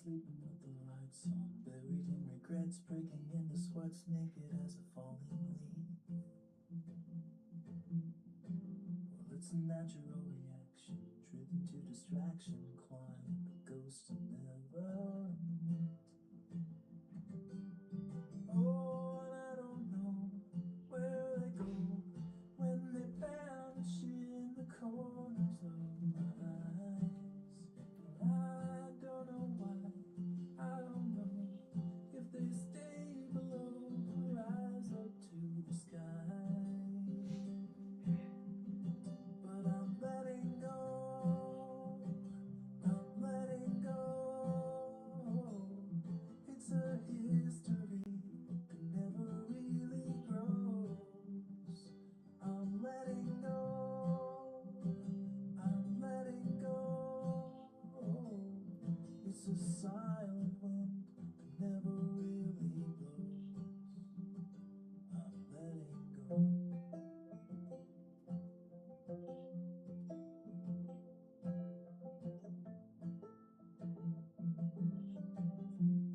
sleeping with the lights on, buried in regrets, breaking into sweats, naked as a falling leaf. Well, it's a natural reaction, driven to distraction, climb a ghost to never meet. Oh, and I don't know where they go when they vanish in the corners of my eyes. And I don't know why, I don't know if they stay below or rise up to the sky. But I'm letting go, I'm letting go. It's a history that never really grows. I'm letting go, I'm letting go. It's a silent wind that never really blows. I'm letting go.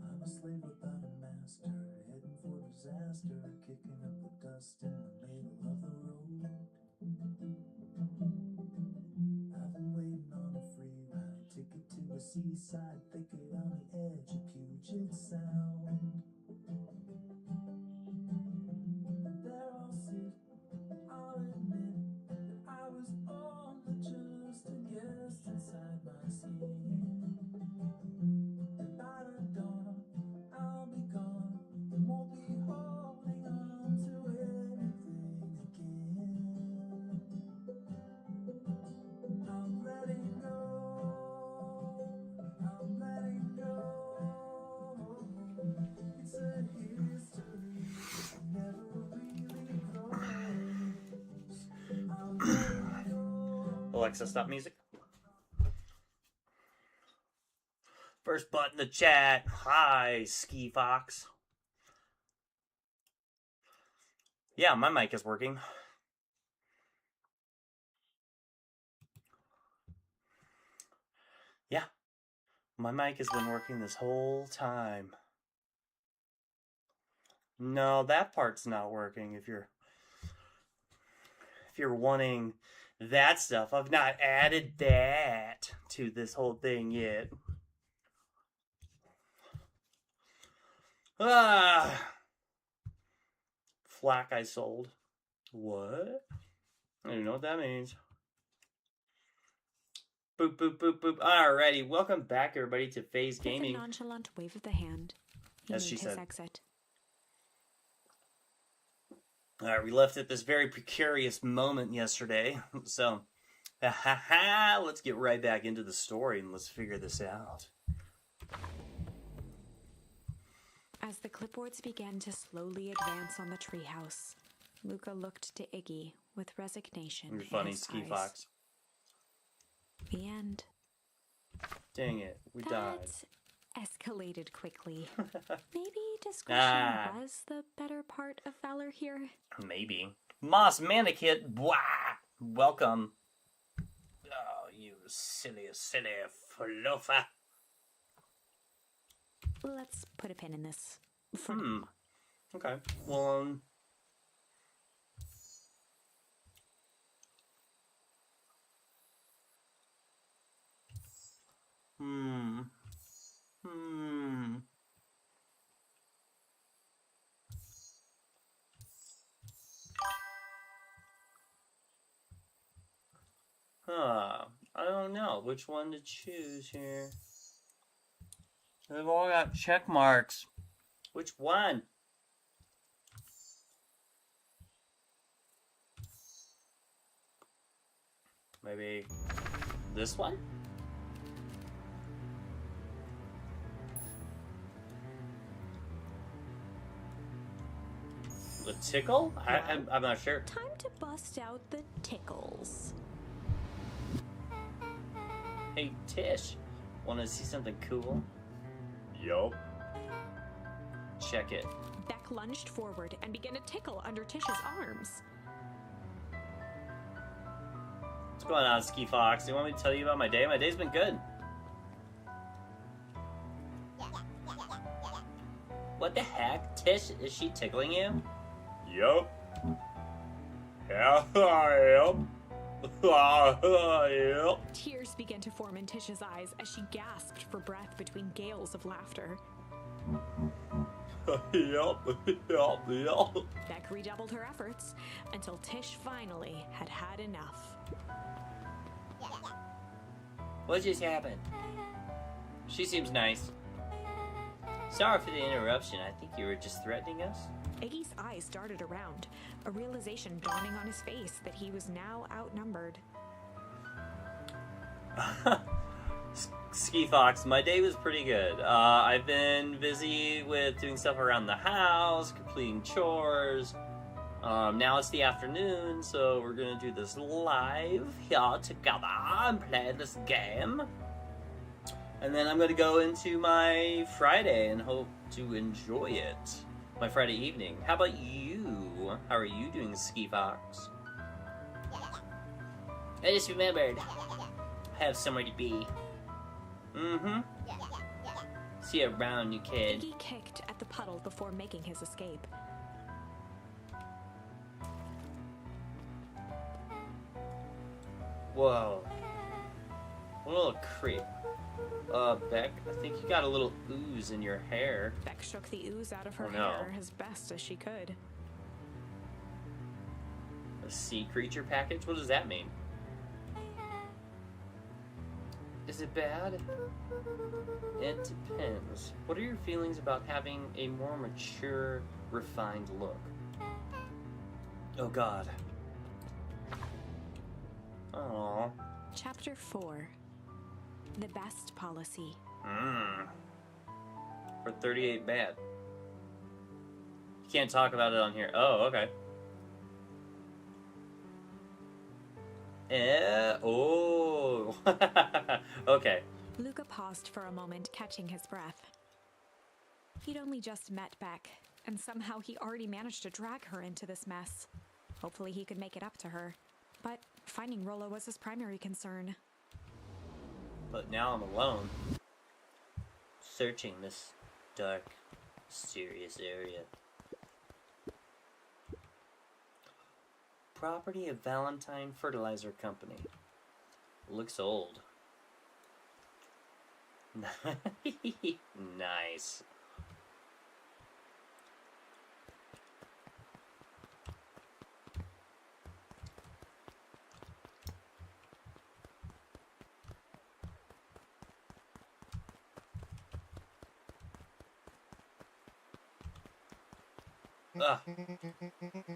I'm a slave without a master, heading for disaster, kicking up the dust in the middle of the road. I've been waiting on a free ride, ticket to a seaside thicket on the edge of Puget Sound. And there I'll sit, I'll admit that I was only just a guest inside my skin. And by the dawn, I'll be gone and won't be holding on to anything again. I'm letting go, I'm letting go. It's a history that never really grows. I'm letting go. Alexa, stop music. First button in the chat. Hi, Ski Fox. Yeah, my mic is working. Yeah, my mic has been working this whole time. No, that part's not working. If you're wanting that stuff, I've not added that to this whole thing yet. Flack I sold. What? I don't even know what that means. Boop, boop, boop, boop. Alrighty, welcome back, everybody, to Phaze Gaming. With a nonchalant wave of the hand, he As made she his said. exit. Alright, we left at this very precarious moment yesterday, so let's get right back into the story and let's figure this out. As the clipboards began to slowly advance on the treehouse, Luca looked to Iggy with resignation You're in funny, his Ski eyes. Fox. The end. Dang it, we died. That escalated quickly. Maybe discretion was the better part of valor here. Maybe. Moss Manikit, blah! Welcome. Oh, you silly fluffer. Let's put a pin in this for now. Okay. Well, I don't know which one to choose here. They've all got check marks. Which one? Maybe this one? The tickle? I'm not sure. Time to bust out the tickles. Hey, Tish. Want to see something cool? Yup. Check it. Beck lunged forward and began to tickle under Tish's arms. What's going on, Ski Fox? Do you want me to tell you about my day? My day's been good. What the heck? Tish, is she tickling you? Yup. Yeah, I am. Yep. Tears began to form in Tish's eyes as she gasped for breath between gales of laughter. Yep. Beck redoubled her efforts until Tish finally had had enough. What just happened? She seems nice. Sorry for the interruption. I think you were just threatening us. Iggy's eyes darted around, a realization dawning on his face that he was now outnumbered. Ski Fox, my day was pretty good. I've been busy with doing stuff around the house, completing chores. Now it's the afternoon, so we're gonna do this live here together and play this game. And then I'm gonna go into my Friday and hope to enjoy it. My Friday evening. How about you? How are you doing, Ski Fox? I just remembered. I have somewhere to be. Mm-hmm. See you around, you kid. Iggy kicked at the puddle before making his escape. Whoa. What a little creep. Beck, I think you got a little ooze in your hair. Beck shook the ooze out of her Oh, no. hair as best as she could. A sea creature package? What does that mean? Is it bad? It depends. What are your feelings about having a more mature, refined look? Oh, God. Aww. Chapter 4. The Best Policy. For 38 bad. You can't talk about it on here. Oh, okay. Oh. Okay. Luca paused for a moment, catching his breath. He'd only just met Beck, and somehow he already managed to drag her into this mess. Hopefully he could make it up to her. But finding Rollo was his primary concern. But now I'm alone. Searching this dark, mysterious area. Property of Valentine Fertilizer Company. Looks old. Nice.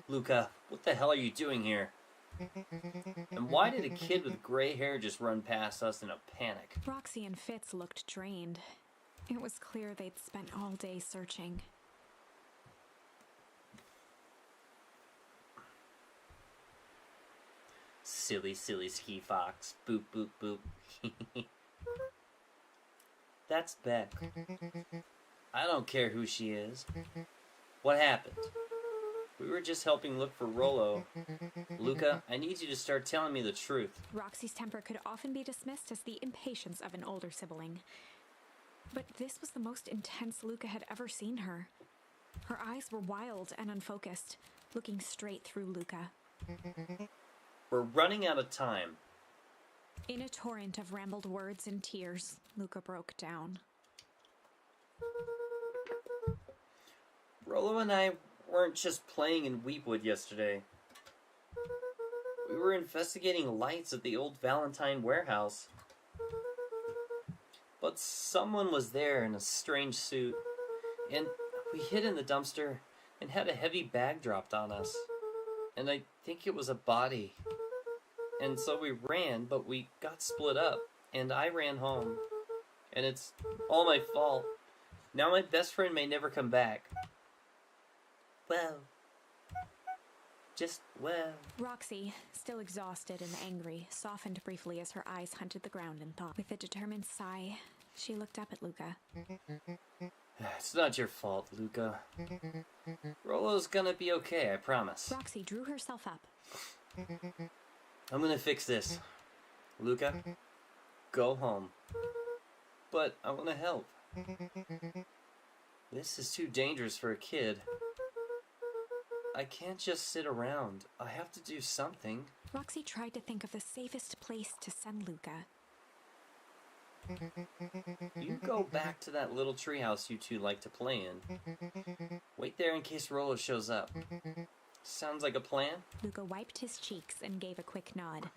Luca, what the hell are you doing here? And why did a kid with gray hair just run past us in a panic? Roxy and Fitz looked drained. It was clear they'd spent all day searching. Silly, silly Ski Fox. Boop, boop, boop. That's Beck. I don't care who she is. What happened? We were just helping look for Rollo. Luca, I need you to start telling me the truth. Roxy's temper could often be dismissed as the impatience of an older sibling. But this was the most intense Luca had ever seen her. Her eyes were wild and unfocused, looking straight through Luca. We're running out of time. In a torrent of rambled words and tears, Luca broke down. Rollo and I weren't just playing in Weepwood yesterday. We were investigating lights at the old Valentine warehouse. But someone was there in a strange suit, and we hid in the dumpster and had a heavy bag dropped on us. And I think it was a body. And so we ran, but we got split up, and I ran home. And it's all my fault. Now my best friend may never come back. Well. Just well. Roxy, still exhausted and angry, softened briefly as her eyes hunted the ground in thought. With a determined sigh, she looked up at Luca. It's not your fault, Luca. Rollo's gonna be okay, I promise. Roxy drew herself up. I'm gonna fix this. Luca, go home. But I wanna help. This is too dangerous for a kid. I can't just sit around. I have to do something. Roxy tried to think of the safest place to send Luca. You go back to that little treehouse you two like to play in. Wait there in case Rolo shows up. Sounds like a plan? Luca wiped his cheeks and gave a quick nod.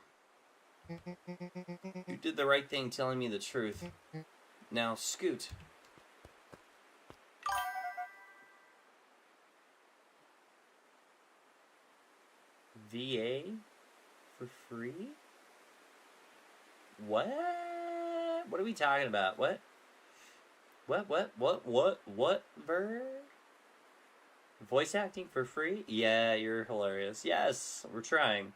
You did the right thing telling me the truth. Now, scoot. VA? For free? What? What are we talking about? What? What, Bird? Voice acting for free? Yeah, you're hilarious. Yes, we're trying.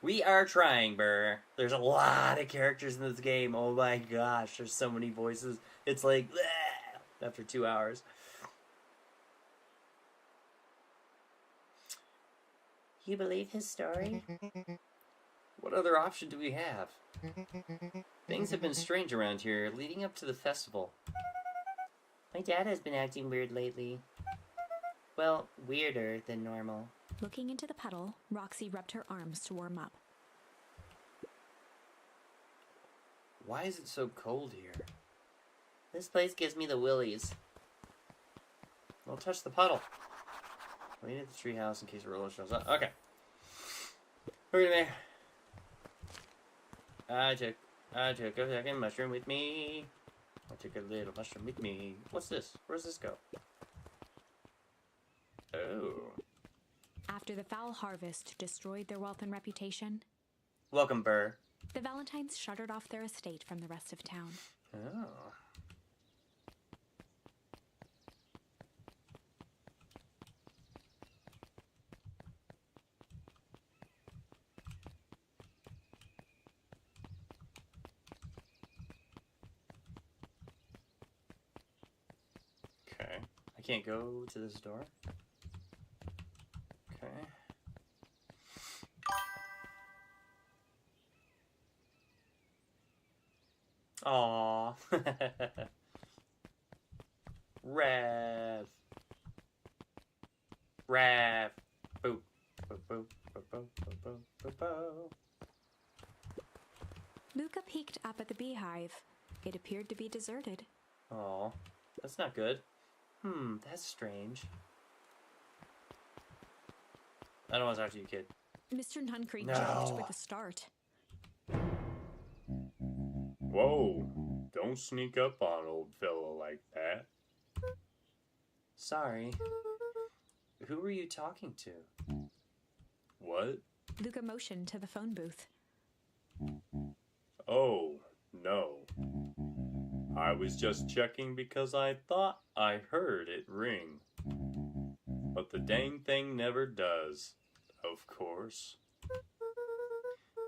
We are trying, Burr. There's a lot of characters in this game. Oh my gosh, there's so many voices. It's like, bleh, after 2 hours. You believe his story? What other option do we have? Things have been strange around here leading up to the festival. My dad has been acting weird lately. Well, weirder than normal. Looking into the puddle, Roxy rubbed her arms to warm up. Why is it so cold here? This place gives me the willies. Don't touch the puddle. Wait at the treehouse in case Rolo shows up. Okay. We're gonna there. I took a second mushroom with me. I took a little mushroom with me. What's this? Where does this go? Oh. After the foul harvest destroyed their wealth and reputation, Welcome, Burr. the Valentines shuttered off their estate from the rest of town. Oh. Okay. I can't go to this door. Okay. Aww. Rev. Rev. Boop. Boop, boop, boop, boop, boop, boop, boop, boop. Luca peeked up at the beehive. It appeared to be deserted. Aw. That's not good. That's strange. I don't want to talk to you, kid. Mr. Nuncreed No. jumped with a start. Whoa, don't sneak up on old fella like that. Sorry. Who were you talking to? What? Luca motioned to the phone booth. Oh, no. I was just checking because I thought I heard it ring. But the dang thing never does, of course.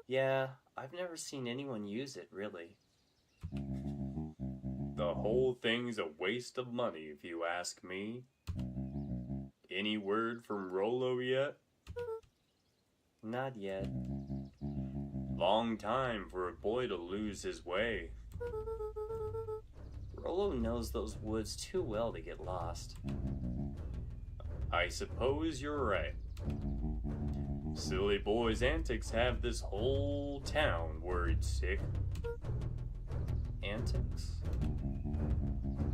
Yeah, I've never seen anyone use it, really. The whole thing's a waste of money if you ask me. Any word from Rolo yet? Not yet. Long time for a boy to lose his way. Rolo knows those woods too well to get lost. I suppose you're right. Silly boy's antics have this whole town worried sick. Antics?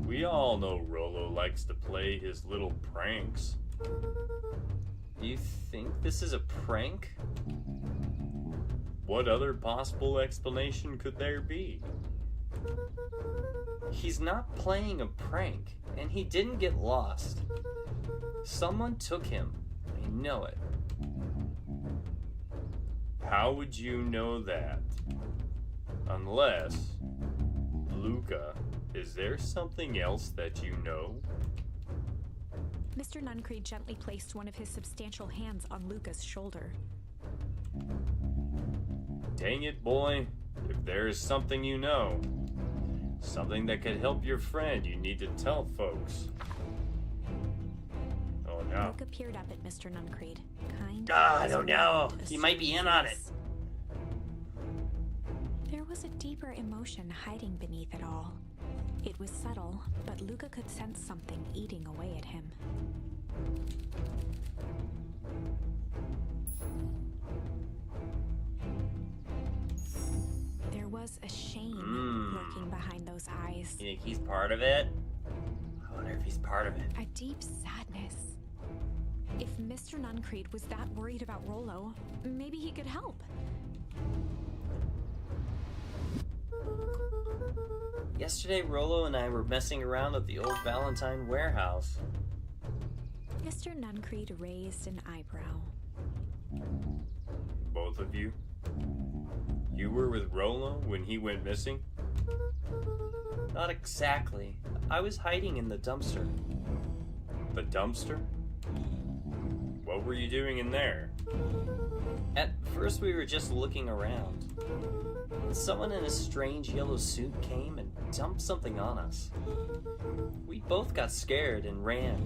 We all know Rolo likes to play his little pranks. You think this is a prank? What other possible explanation could there be? He's not playing a prank, and he didn't get lost. Someone took him. I know it. How would you know that? Unless... Luca, is there something else that you know? Mr. Nuncreed gently placed one of his substantial hands on Luca's shoulder. Dang it, boy. If there is something you know, something that could help your friend, you need to tell folks. Oh no. Luca peered up at Mr. Nuncreed. Kind I don't know. He might be in on it. There was a deeper emotion hiding beneath it all. It was subtle, but Luca could sense something eating away at him. There was a shame lurking behind those eyes. You think he's part of it? I wonder if he's part of it. A deep sadness. If Mr. Nuncreed was that worried about Rollo, maybe he could help. Yesterday, Rollo and I were messing around at the old Valentine warehouse. Mr. Nuncreed raised an eyebrow. Both of you? You were with Rollo when he went missing? Not exactly. I was hiding in the dumpster. The dumpster? What were you doing in there? At first, we were just looking around. Someone in a strange yellow suit came and dumped something on us. We both got scared and ran.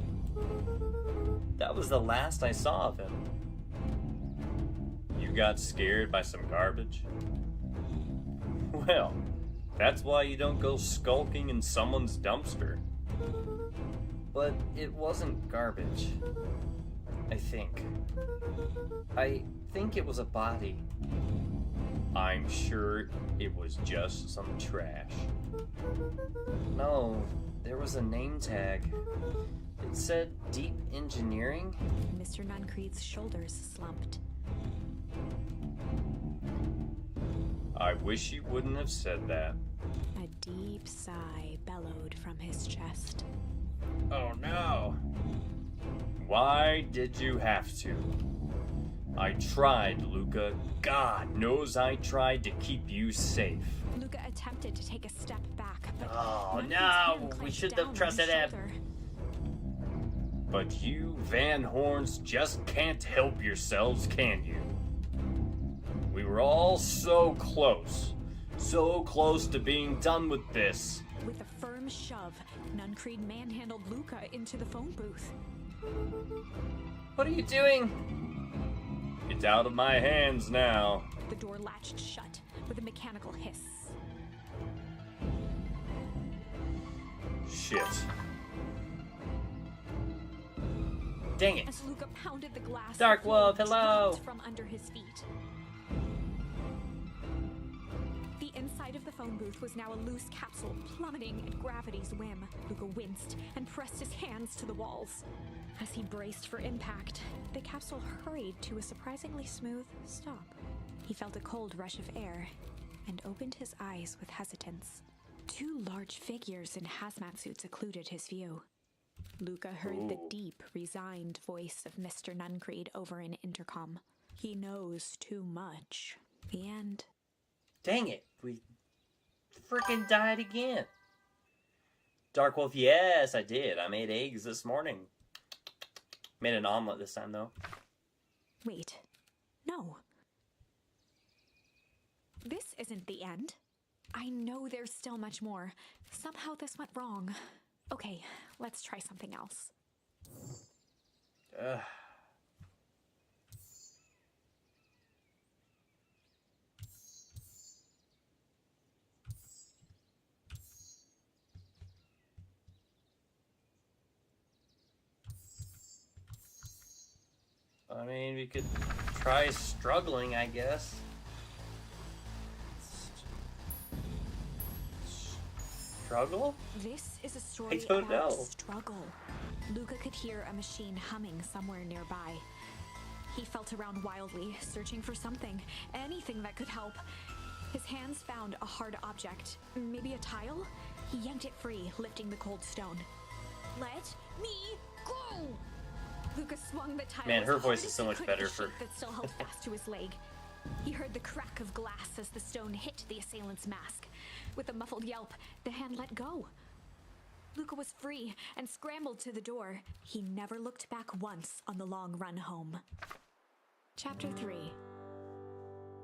That was the last I saw of him. You got scared by some garbage? Well, that's why you don't go skulking in someone's dumpster. But it wasn't garbage. I think it was a body. I'm sure it was just some trash. No, there was a name tag. It said Deep Engineering. Mr. Nuncreed's shoulders slumped. I wish you wouldn't have said that. A deep sigh bellowed from his chest. Oh no. Why did you have to? I tried, Luca. God knows I tried to keep you safe. Luca attempted to take a step back, but Oh Nuncreed's no, hand we clamped shouldn't down have on trusted his him. shoulder. But you Van Horns just can't help yourselves, can you? We were all so close to being done with this. With a firm shove, Nuncreed manhandled Luca into the phone booth. What are you doing? It's out of my hands now. The door latched shut with a mechanical hiss. Shit. Dang it. As Luca pounded the glass, Dark the floor Wolf, hello. dropped from under his feet. The inside of the phone booth was now a loose capsule plummeting at gravity's whim. Luca winced and pressed his hands to the walls. As he braced for impact, the capsule hurried to a surprisingly smooth stop. He felt a cold rush of air and opened his eyes with hesitance. Two large figures in hazmat suits occluded his view. Luca heard the Ooh. deep, resigned voice of Mr. Nuncreed over an intercom. He knows too much. The end. Dang it. We freaking died again. Dark Wolf, yes, I did. I made eggs this morning. Made an omelet this time, though. Wait. No. This isn't the end. I know there's still much more. Somehow this went wrong. Okay, let's try something else. Ugh. I mean, we could try struggling, I guess. Struggle? This is a story don't about know. struggle. Luca could hear a machine humming somewhere nearby. He felt around wildly, searching for something, anything that could help. His hands found a hard object, maybe a tile? He yanked it free, lifting the cold stone. Let me go! Luca swung the tile. Man, as her hard voice as is so he much could better at the for- shape that still held fast to his leg. He heard the crack of glass as the stone hit the assailant's mask. With a muffled yelp, the hand let go. Luca was free and scrambled to the door. He never looked back once on the long run home. Chapter 3.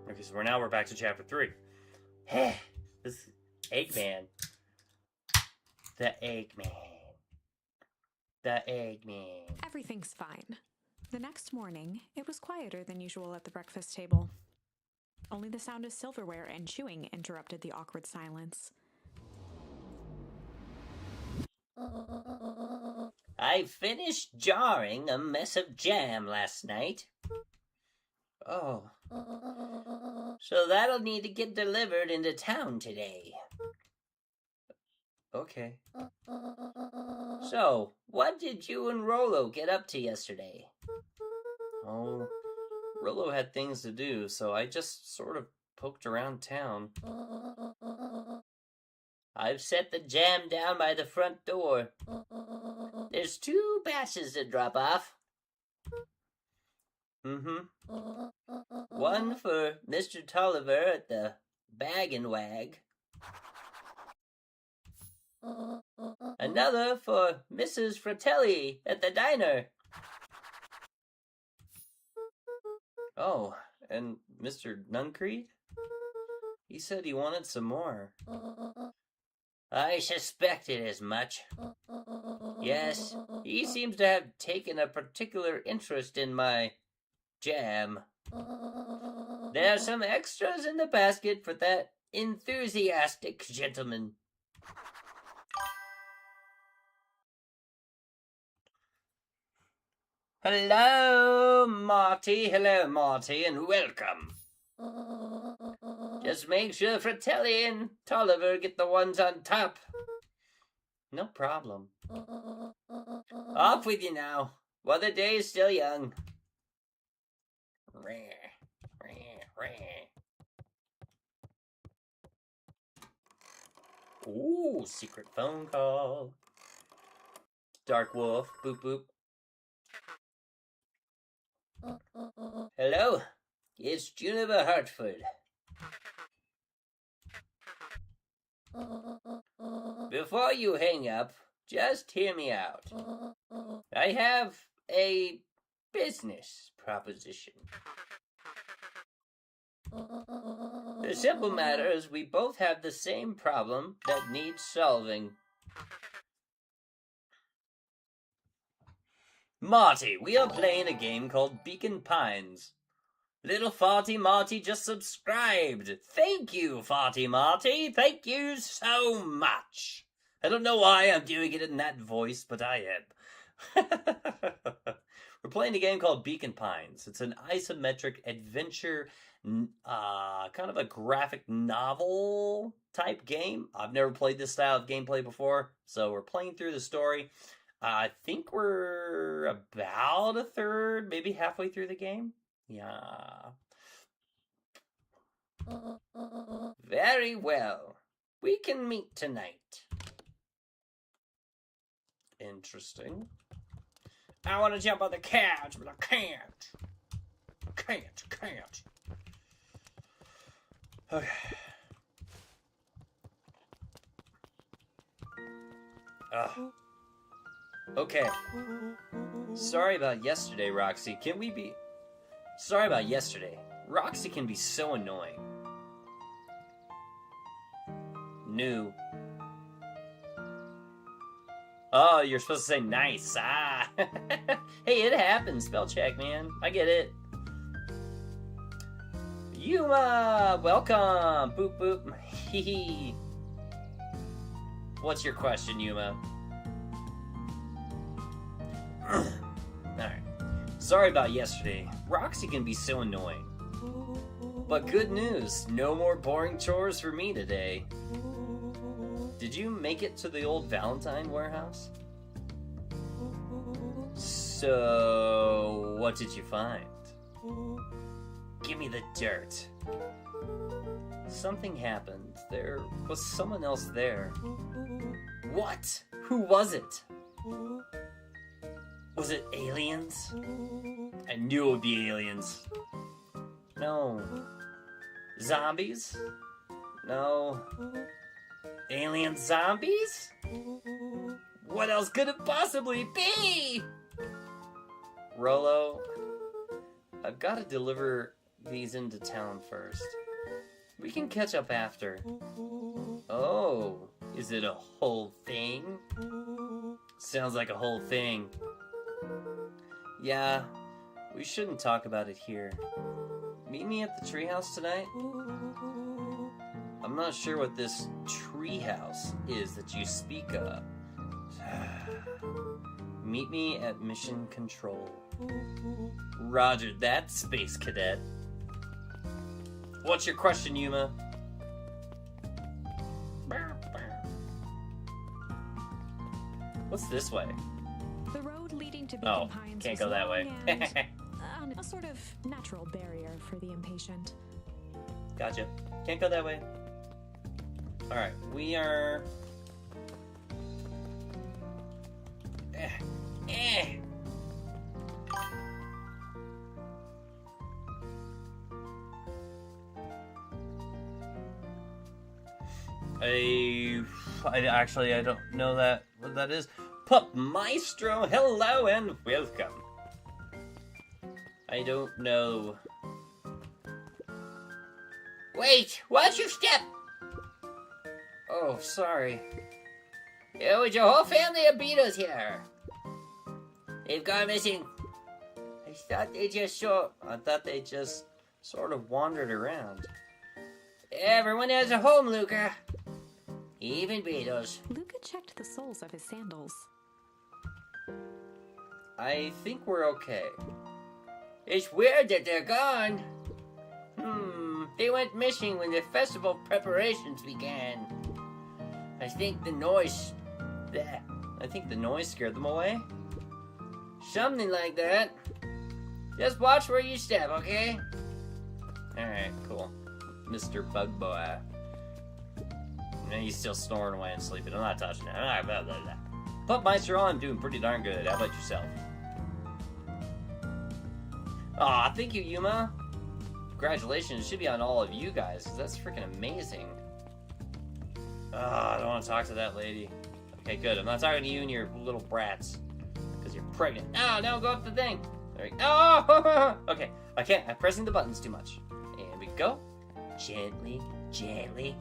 Okay, so we're back to chapter 3. This Eggman. The Eggman. The Eggman. Everything's fine. The next morning, it was quieter than usual at the breakfast table. Only the sound of silverware and chewing interrupted the awkward silence. I finished jarring a mess of jam last night. Oh, So that'll need to get delivered into town today. okay. So, what did you and Rolo get up to yesterday? Oh, Rollo had things to do, so I just sort of poked around town. I've set the jam down by the front door. There's 2 batches to drop off. Mm-hmm. One for Mr. Tolliver at the Bag and Wag. Another for Mrs. Fratelli at the diner. Oh, and Mr. Nuncreed? He said he wanted some more. I suspected as much. Yes, he seems to have taken a particular interest in my jam. There are some extras in the basket for that enthusiastic gentleman. Hello, Marty, and welcome. Just make sure Fratelli and Tolliver get the ones on top. No problem. Off with you now, while the day is still young. Ooh, secret phone call. Dark Wolf, boop boop. Hello, it's Juniper Hartford. Before you hang up, just hear me out. I have a business proposition. The simple matter is we both have the same problem that needs solving. Marty, we are playing a game called Beacon Pines. Little Farty Marty just subscribed. Thank you, Farty Marty. Thank you so much. I don't know why I'm doing it in that voice, but I am. We're playing a game called Beacon Pines. It's an isometric adventure, kind of a graphic novel type game. I've never played this style of gameplay before, so we're playing through the story. I think we're about a third, maybe halfway through the game. Yeah. Very well. We can meet tonight. Interesting. I want to jump on the couch, but I can't. Can't. Okay. Okay. Sorry about yesterday, Roxy. Sorry about yesterday. Roxy can be so annoying. New. Oh, you're supposed to say nice. Ah. Hey, it happens. Spell check, man. I get it. Yuma, welcome. Boop boop. Hee hee. What's your question, Yuma? Alright. Sorry about yesterday. Roxy can be so annoying. But good news, no more boring chores for me today. Did you make it to the old Valentine warehouse? So, what did you find? Give me the dirt. Something happened. There was someone else there. What? Who was it? Was it aliens? I knew it would be aliens. No. Zombies? No. Alien zombies? What else could it possibly be? Rolo, I've got to deliver these into town first. We can catch up after. Oh, is it a whole thing? Sounds like a whole thing. Yeah, we shouldn't talk about it here. Meet me at the treehouse tonight? I'm not sure what this treehouse is that you speak of. Meet me at mission control. Roger that, Space Cadet. What's your question, Yuma? What's this way? The road leading to Oh, Beacon Pines can't was go that way. long and, a sort of natural barrier for the impatient. Gotcha. Can't go that way. Alright, we are... I don't know what that is. Pup Maestro, hello and welcome. I don't know. Wait, watch your step! Oh, sorry. Yeah, with your whole family of beetles here. They've gone missing. I thought they just sort of wandered around. Everyone has a home, Luca. Even beetles. Luca checked the soles of his sandals. I think we're okay. It's weird that they're gone. They went missing when the festival preparations began. I think the noise scared them away. Something like that. Just watch where you step, okay? Alright, cool. Mr. Bug Boy. And he's still snoring away and sleeping. I'm not touching it. Pup Meister, I'm doing pretty darn good. How about yourself? Aw, thank you, Yuma. Congratulations. It should be on all of you guys, because that's freaking amazing. I don't want to talk to that lady. Okay, good. I'm not talking to you and your little brats. Because you're pregnant. No, go up the thing. There we go. Oh! Okay, I can't. I'm pressing the buttons too much. And we go. Gently, gently.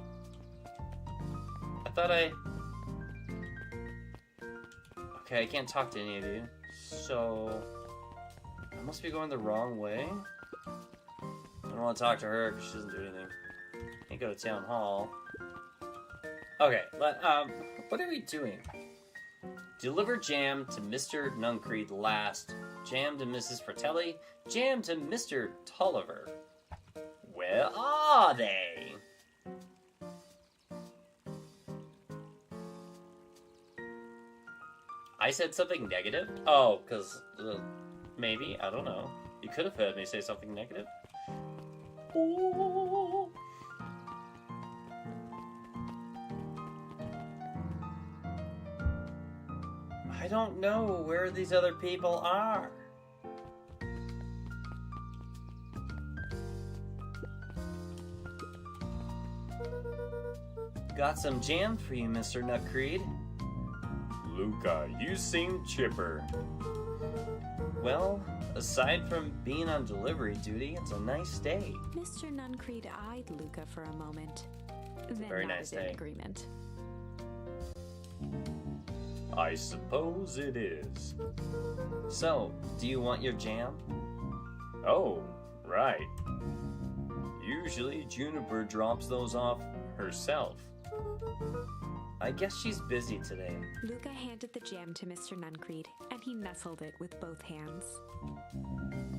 Okay, I can't talk to any of you. So... I must be going the wrong way. I don't want to talk to her because she doesn't do anything. Can't go to town hall. Okay, but, what are we doing? Deliver jam to Mr. Nuncreed last. Jam to Mrs. Fratelli. Jam to Mr. Tolliver. Where are they? I said something negative? Oh, because, maybe, I don't know. You could have heard me say something negative. Ooh. I don't know where these other people are. Got some jam for you, Mr. Nutcreed. Luca, you seem chipper. Well, aside from being on delivery duty, it's a nice day. Mr. Nuncreed eyed Luca for a moment. Then very nodded nice in day. agreement. I suppose it is. So, do you want your jam? Oh, right. Usually Juniper drops those off herself. I guess she's busy today. Luca handed the jam to Mr. Nuncreed, and he nestled it with both hands.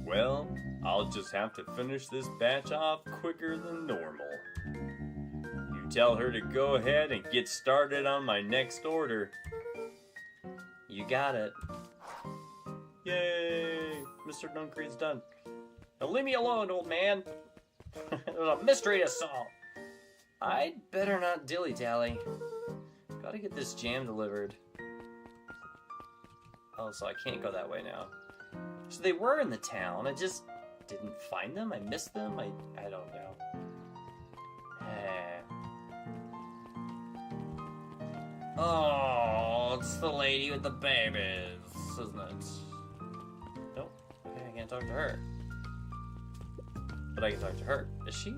Well, I'll just have to finish this batch off quicker than normal. You tell her to go ahead and get started on my next order. You got it. Yay! Mr. Nuncreed's done. Now leave me alone, old man. There's a mystery to solve. I'd better not dilly-dally. Gotta get this jam delivered. Oh, so I can't go that way now. So they were in the town. I just didn't find them. I missed them. I don't know. Oh, it's the lady with the babies, isn't it? Nope. Okay, I can't talk to her. But I can talk to her. Is she?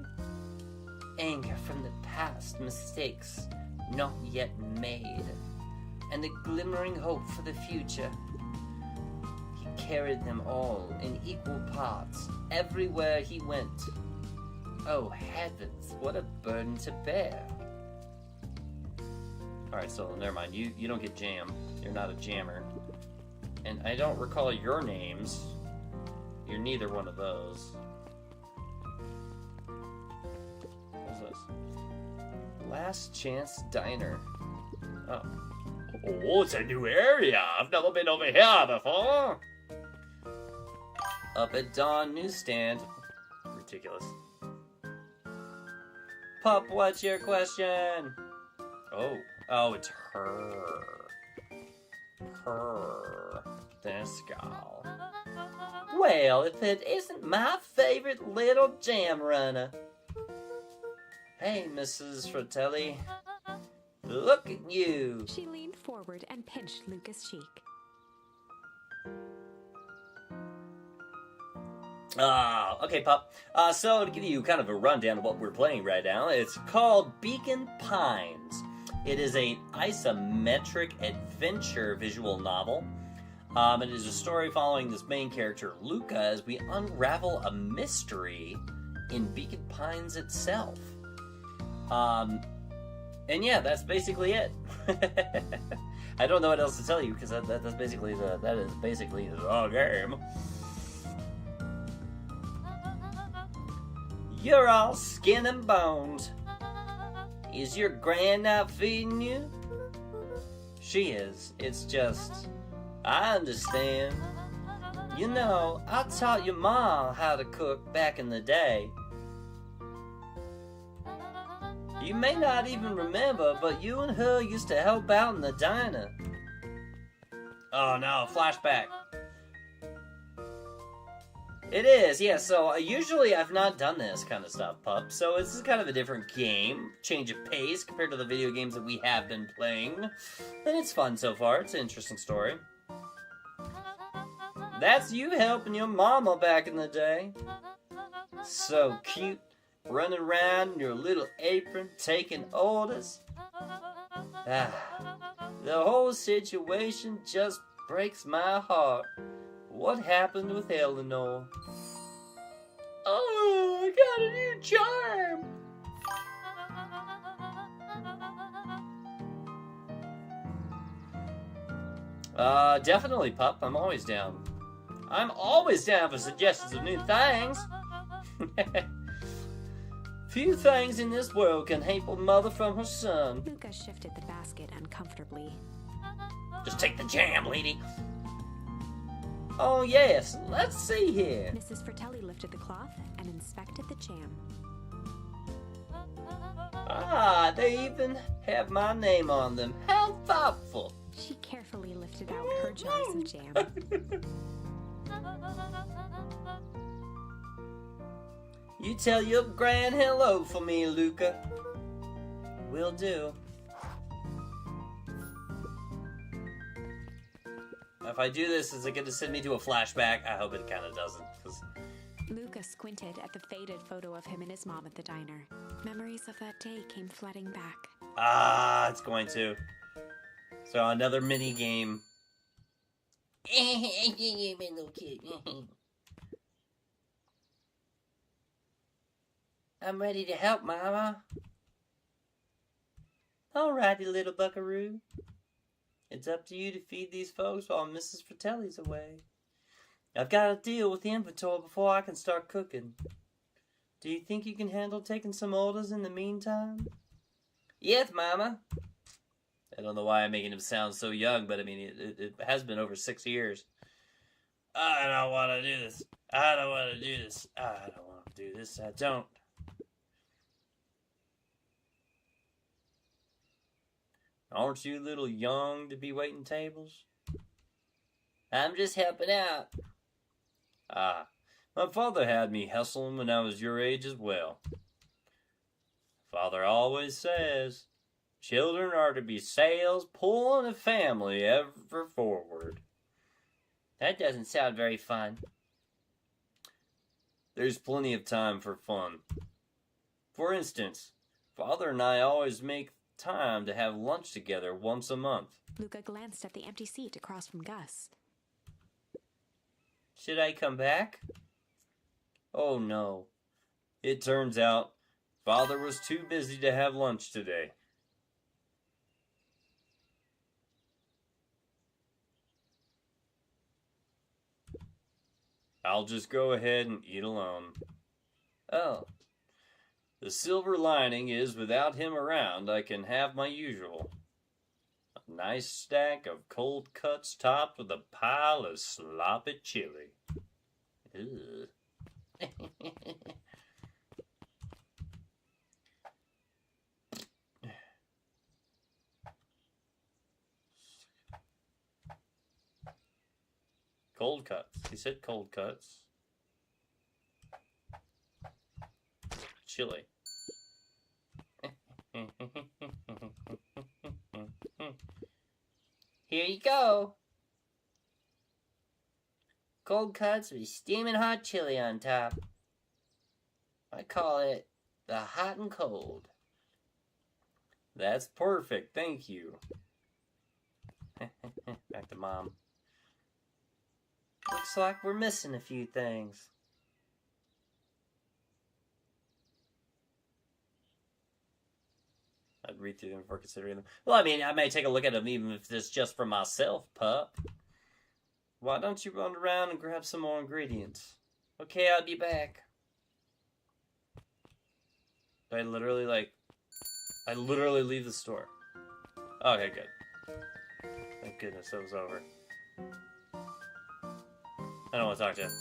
Anger from the past, mistakes not yet made, and a glimmering hope for the future. He carried them all in equal parts, everywhere he went. Oh heavens, what a burden to bear. Alright, so never mind, you don't get jam. You're not a jammer. And I don't recall your names. You're neither one of those. What's this? Last Chance Diner. Oh. Oh, it's a new area. I've never been over here before. Up at Dawn Newsstand. Ridiculous. Pup, what's your question? Oh, it's her. This gal. Well, if it isn't my favorite little jam runner. Hey, Mrs. Fratelli. Look at you. She leaned forward and pinched Luca's cheek. Okay, Pup. So to give you kind of a rundown of what we're playing right now, it's called Beacon Pines. It is an isometric adventure visual novel. It is a story following this main character, Luca, as we unravel a mystery in Beacon Pines itself. And yeah, that's basically it. I don't know what else to tell you because that's basically the game. You're all skin and bones. Is your gran not feeding you? She is. It's just, I understand. You know, I taught your mom how to cook back in the day. You may not even remember, but you and her used to help out in the diner. Oh no, flashback. It is, yeah, so usually I've not done this kind of stuff, Pup, so this is kind of a different game, change of pace compared to the video games that we have been playing, and it's fun so far, it's an interesting story. That's you helping your mama back in the day. So cute, running around in your little apron, taking orders. The whole situation just breaks my heart. What happened with Eleanor? Oh, I got a new charm! Definitely, Pup. I'm always down. I'm always down for suggestions of new things. Few things in this world can keep a mother from her son. Luca shifted the basket uncomfortably. Just take the jam, lady. Oh, yes. Let's see here. Mrs. Fratelli lifted the cloth and inspected the jam. Ah, they even have my name on them. How thoughtful. She carefully lifted out her jars of jam. You tell your gran hello for me, Luca. Will do. If I do this, is it going to send me to a flashback? I hope it kind of doesn't. Luca squinted at the faded photo of him and his mom at the diner. Memories of that day came flooding back. Ah, it's going to. So another mini game. I'm ready to help, Mama. Alrighty, little buckaroo. It's up to you to feed these folks while Mrs. Fratelli's away. I've got to deal with the inventory before I can start cooking. Do you think you can handle taking some orders in the meantime? Yes, Mama. I don't know why I'm making him sound so young, but I mean, it has been over 6 years. I don't want to do this. I don't want to do this. I don't want to do this. I don't. Aren't you a little young to be waiting tables? I'm just helping out. Ah, my father had me hustling when I was your age as well. Father always says, children are to be sails pulling a family ever forward. That doesn't sound very fun. There's plenty of time for fun. For instance, Father and I always make time to have lunch together once a month. Luca glanced at the empty seat across from Gus. Should I come back? Oh no. It turns out Father was too busy to have lunch today. I'll just go ahead and eat alone. Oh, The silver lining is without him around, I can have my usual. A nice stack of cold cuts topped with a pile of sloppy chili. ugh. Cold cuts. He said cold cuts. Chili. Here you go. Cold cuts with steaming hot chili on top. I call it the hot and cold. That's perfect, thank you. Back to Mom. Looks like we're missing a few things. I'd read through them before considering them. Well, I mean, I may take a look at them even if it's just for myself, pup. Why don't you run around and grab some more ingredients? Okay, I'll be back. I literally leave the store. Okay, good. Thank goodness that was over. I don't want to talk to him.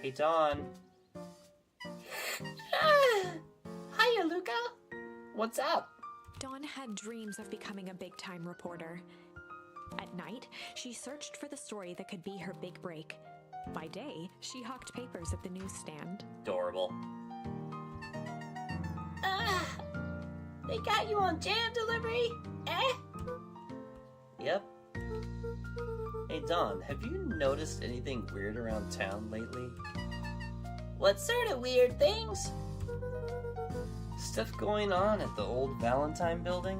Hey, Dawn. Hiya, Luca. What's up? Dawn had dreams of becoming a big-time reporter. At night, she searched for the story that could be her big break. By day, she hawked papers at the newsstand. Adorable. They got you on jam delivery? Eh? Yep. Hey, Dawn, have you noticed anything weird around town lately? What sort of weird things? Stuff going on at the old Valentine building?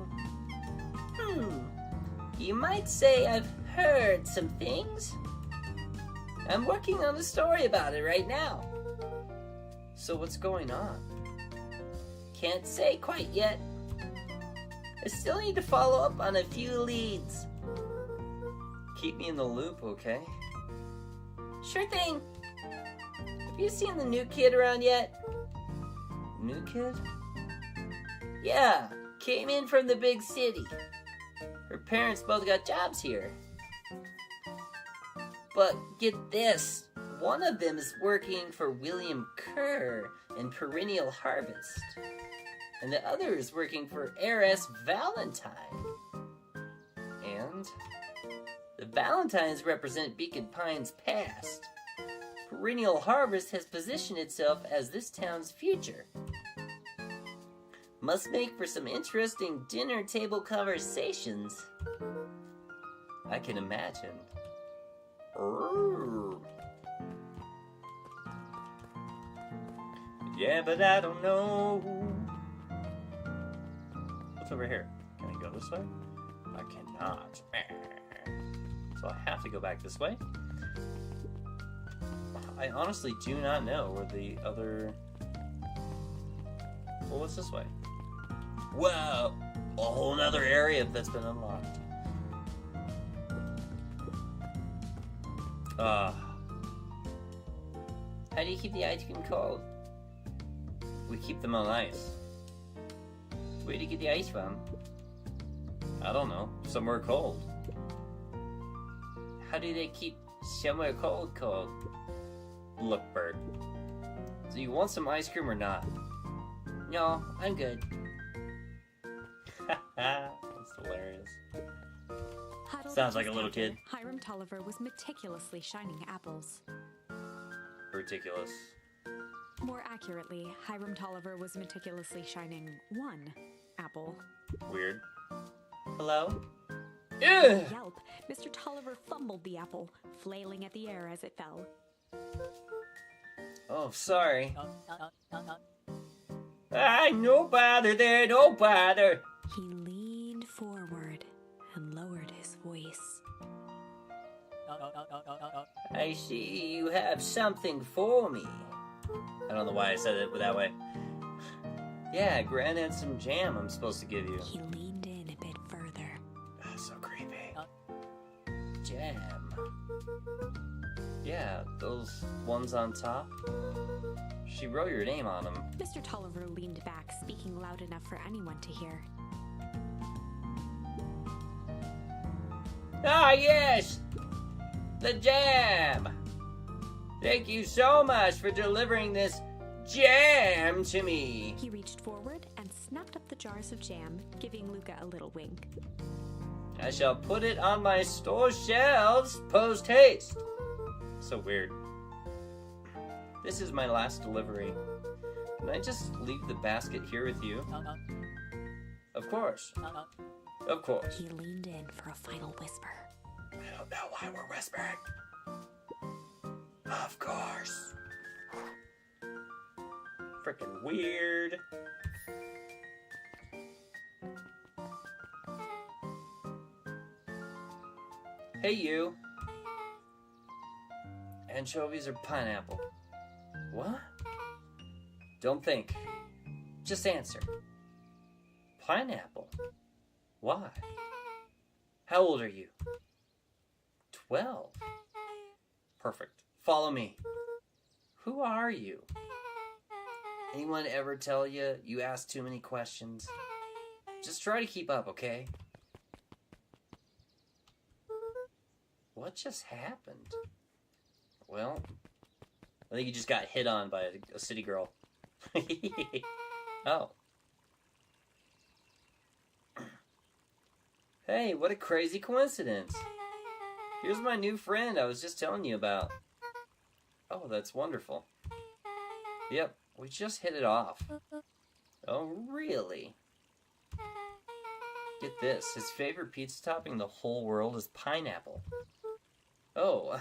You might say I've heard some things. I'm working on a story about it right now. So what's going on? Can't say quite yet. I still need to follow up on a few leads. Keep me in the loop, okay? Sure thing. Have you seen the new kid around yet? New kid? Yeah, came in from the big city. Her parents both got jobs here. But get this, one of them is working for William Kerr in Perennial Harvest, and the other is working for heiress Valentine. And? The Valentines represent Beacon Pine's past. Perennial Harvest has positioned itself as this town's future. Must make for some interesting dinner table conversations. I can imagine. Yeah, but I don't know. What's over here? Can I go this way? I cannot. So I have to go back this way. I honestly do not know where the other... Well, what's this way? Whoa! A whole nother area that's been unlocked. How do you keep the ice cream cold? We keep them on ice. Where do you get the ice from? I don't know. Somewhere cold. How do they keep somewhere cold? Look, Bert. Do you want some ice cream or not? No, I'm good. That's hilarious. Huddled Sounds at like his a little counter, kid. Hiram Tulliver was meticulously shining apples. Ridiculous. More accurately, Hiram Tulliver was meticulously shining one apple. Weird. Hello? With a yelp, Mr. Tulliver fumbled the apple, flailing at the air as it fell. Oh, sorry. No bother there, no bother. He leaned forward and lowered his voice. I see you have something for me. I don't know why I said it that way. Yeah, Gran had some jam I'm supposed to give you. He leaned in a bit further. Yeah, those ones on top. She wrote your name on them. Mr. Tolliver leaned back, speaking loud enough for anyone to hear. Ah, yes! The jam! Thank you so much for delivering this jam to me. He reached forward and snapped up the jars of jam, giving Luca a little wink. I shall put it on my store shelves post-haste. So weird. This is my last delivery. Can I just leave the basket here with you? Of course. Of course. He leaned in for a final whisper. I don't know why we're whispering. Of course. Freaking weird. Hey, you. Anchovies or pineapple? What? Don't think. Just answer. Pineapple? Why? How old are you? 12. Perfect. Follow me. Who are you? Anyone ever tell you you ask too many questions? Just try to keep up, okay? What just happened? Well, I think you just got hit on by a city girl. Oh. Hey, what a crazy coincidence. Here's my new friend I was just telling you about. Oh, that's wonderful. Yep, we just hit it off. Oh, really? Get this, his favorite pizza topping in the whole world is pineapple. Oh,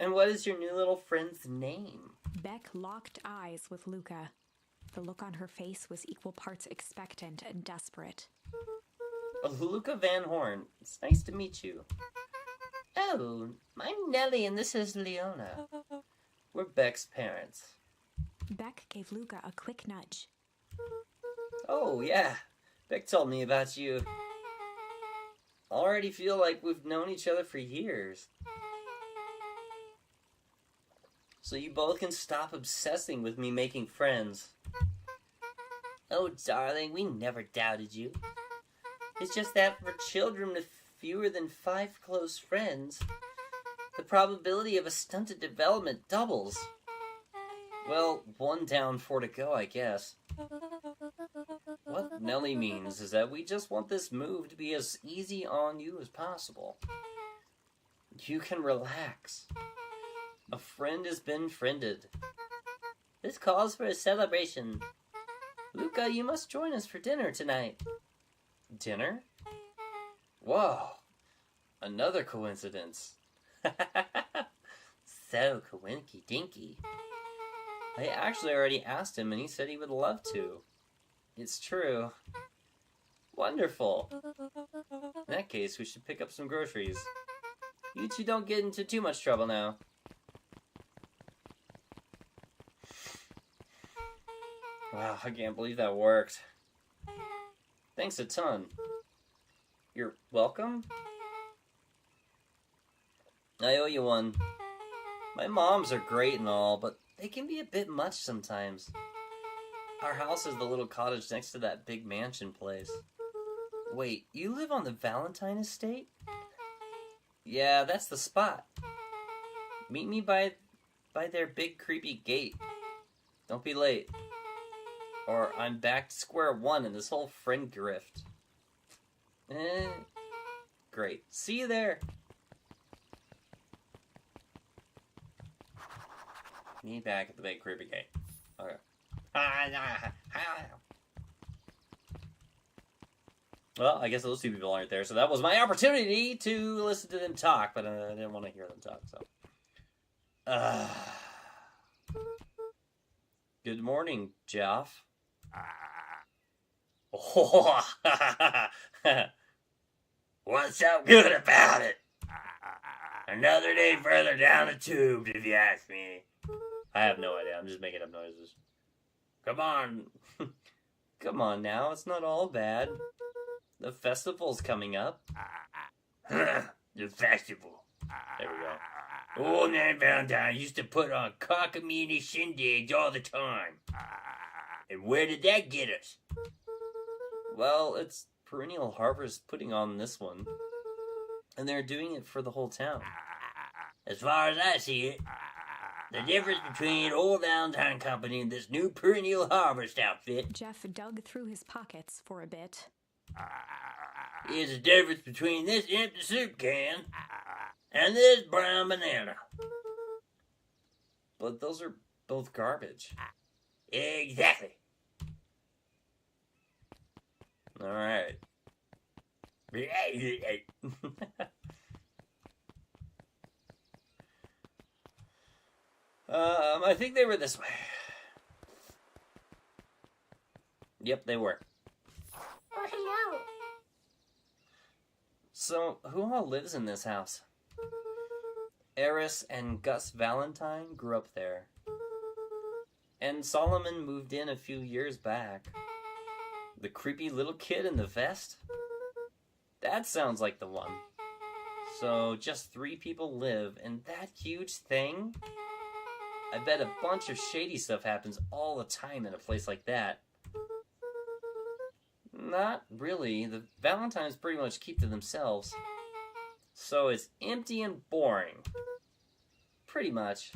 and what is your new little friend's name? Beck locked eyes with Luca. The look on her face was equal parts expectant and desperate. Oh, Luca Van Horn. It's nice to meet you. Oh, I'm Nellie and this is Leona. We're Beck's parents. Beck gave Luca a quick nudge. Oh, yeah. Beck told me about you. Already feel like we've known each other for years. So you both can stop obsessing with me making friends. Oh, darling, we never doubted you. It's just that for children with fewer than 5 close friends, the probability of a stunted development doubles. Well, 1 down, 4 to go, I guess. What Nellie means is that we just want this move to be as easy on you as possible. You can relax. A friend has been friended. This calls for a celebration. Luca, you must join us for dinner tonight. Dinner? Whoa. Another coincidence. So coinky dinky. I actually already asked him and he said he would love to. It's true. Wonderful. In that case, we should pick up some groceries. You two don't get into too much trouble now. Wow, I can't believe that worked. Thanks a ton. You're welcome? I owe you one. My moms are great and all, but they can be a bit much sometimes. Our house is the little cottage next to that big mansion place. Wait, you live on the Valentine estate? Yeah, that's the spot. Meet me by their big creepy gate. Don't be late. Or I'm back to square one in this whole friend grift. Great. See you there. Me back at the big creepy gate. Okay. Well, I guess those two people aren't there, so that was my opportunity to listen to them talk, but I didn't want to hear them talk, so. Good morning, Jeff. What's so good about it? Another day further down the tube, if you ask me. I have no idea. I'm just making up noises. Come on. Come on now. It's not all bad. The festival's coming up. The festival. There we go. Old Man Valentine used to put on cockamamie shindigs all the time. And where did that get us? Well, it's Perennial Harvest putting on this one. And they're doing it for the whole town. As far as I see it, the difference between Old Valentine Company and this new Perennial Harvest outfit Jeff dug through his pockets for a bit. is the difference between this empty soup can and this brown banana. But those are both garbage. Exactly. Alright. I think they were this way. Yep, they were. Oh, hello. So, who all lives in this house? Eris and Gus Valentine grew up there. And Solomon moved in a few years back. The creepy little kid in the vest? That sounds like the one. So, just 3 people live in that huge thing? I bet a bunch of shady stuff happens all the time in a place like that. Not really. The Valentines pretty much keep to themselves. So it's empty and boring. Pretty much.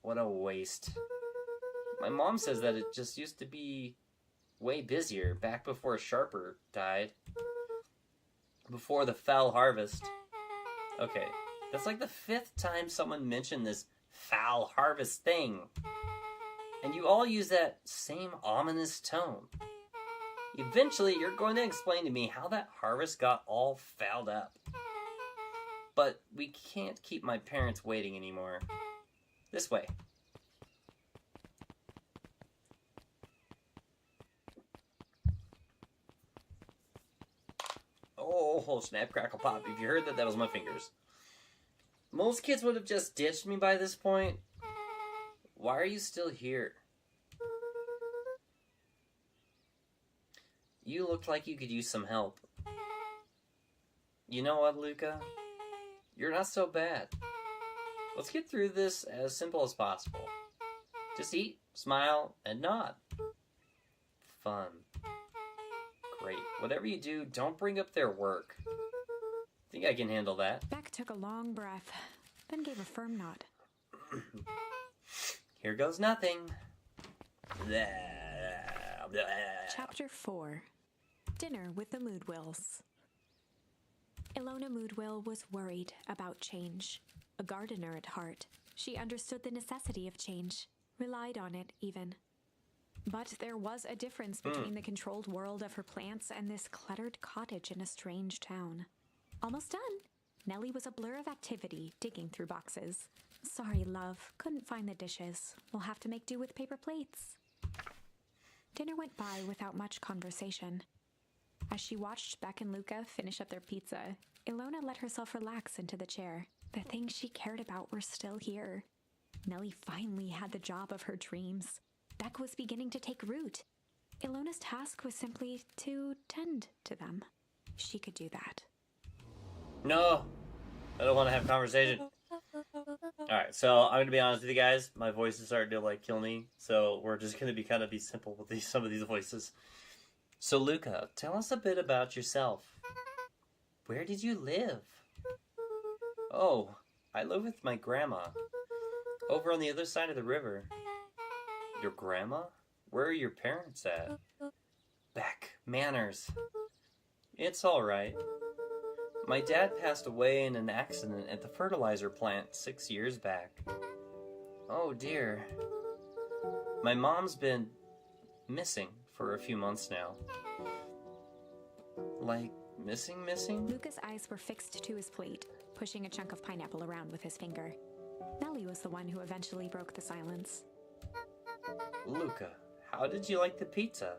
What a waste. My mom says that it just used to be way busier back before Sharper died. Before the foul harvest. Okay, that's like the 5th time someone mentioned this foul harvest thing. And you all use that same ominous tone. Eventually, you're going to explain to me how that harvest got all fouled up. But we can't keep my parents waiting anymore. This way. Oh, snap, crackle, pop. If you heard that, that was my fingers. Most kids would have just ditched me by this point. Why are you still here? You looked like you could use some help. You know what, Luca? You're not so bad. Let's get through this as simple as possible. Just eat, smile, and nod. Fun. Great. Whatever you do, don't bring up their work. Think I can handle that. Beck took a long breath, then gave a firm nod. Here goes nothing. Chapter 4. Dinner with the Moodwills. Ilona Moodwill was worried about change. A gardener at heart, she understood the necessity of change, relied on it even. But there was a difference between the controlled world of her plants and this cluttered cottage in a strange town. Almost done. Nellie was a blur of activity, digging through boxes. Sorry, love, couldn't find the dishes. We'll have to make do with paper plates. Dinner went by without much conversation. As she watched Beck and Luca finish up their pizza, Ilona let herself relax into the chair. The things she cared about were still here. Nellie finally had the job of her dreams. Beck was beginning to take root. Ilona's task was simply to tend to them. She could do that. No, I don't want to have a conversation. Alright, so I'm going to be honest with you guys. My voice is starting to, kill me. So we're just going to be simple with some of these voices. So, Luca, tell us a bit about yourself. Where did you live? Oh, I live with my grandma. Over on the other side of the river. Your grandma? Where are your parents at? Beck, manners. It's alright. My dad passed away in an accident at the fertilizer plant 6 years back. Oh dear. My mom's been missing for a few months now. Like, missing? Luca's eyes were fixed to his plate, pushing a chunk of pineapple around with his finger. Nellie was the one who eventually broke the silence. Luca, how did you like the pizza?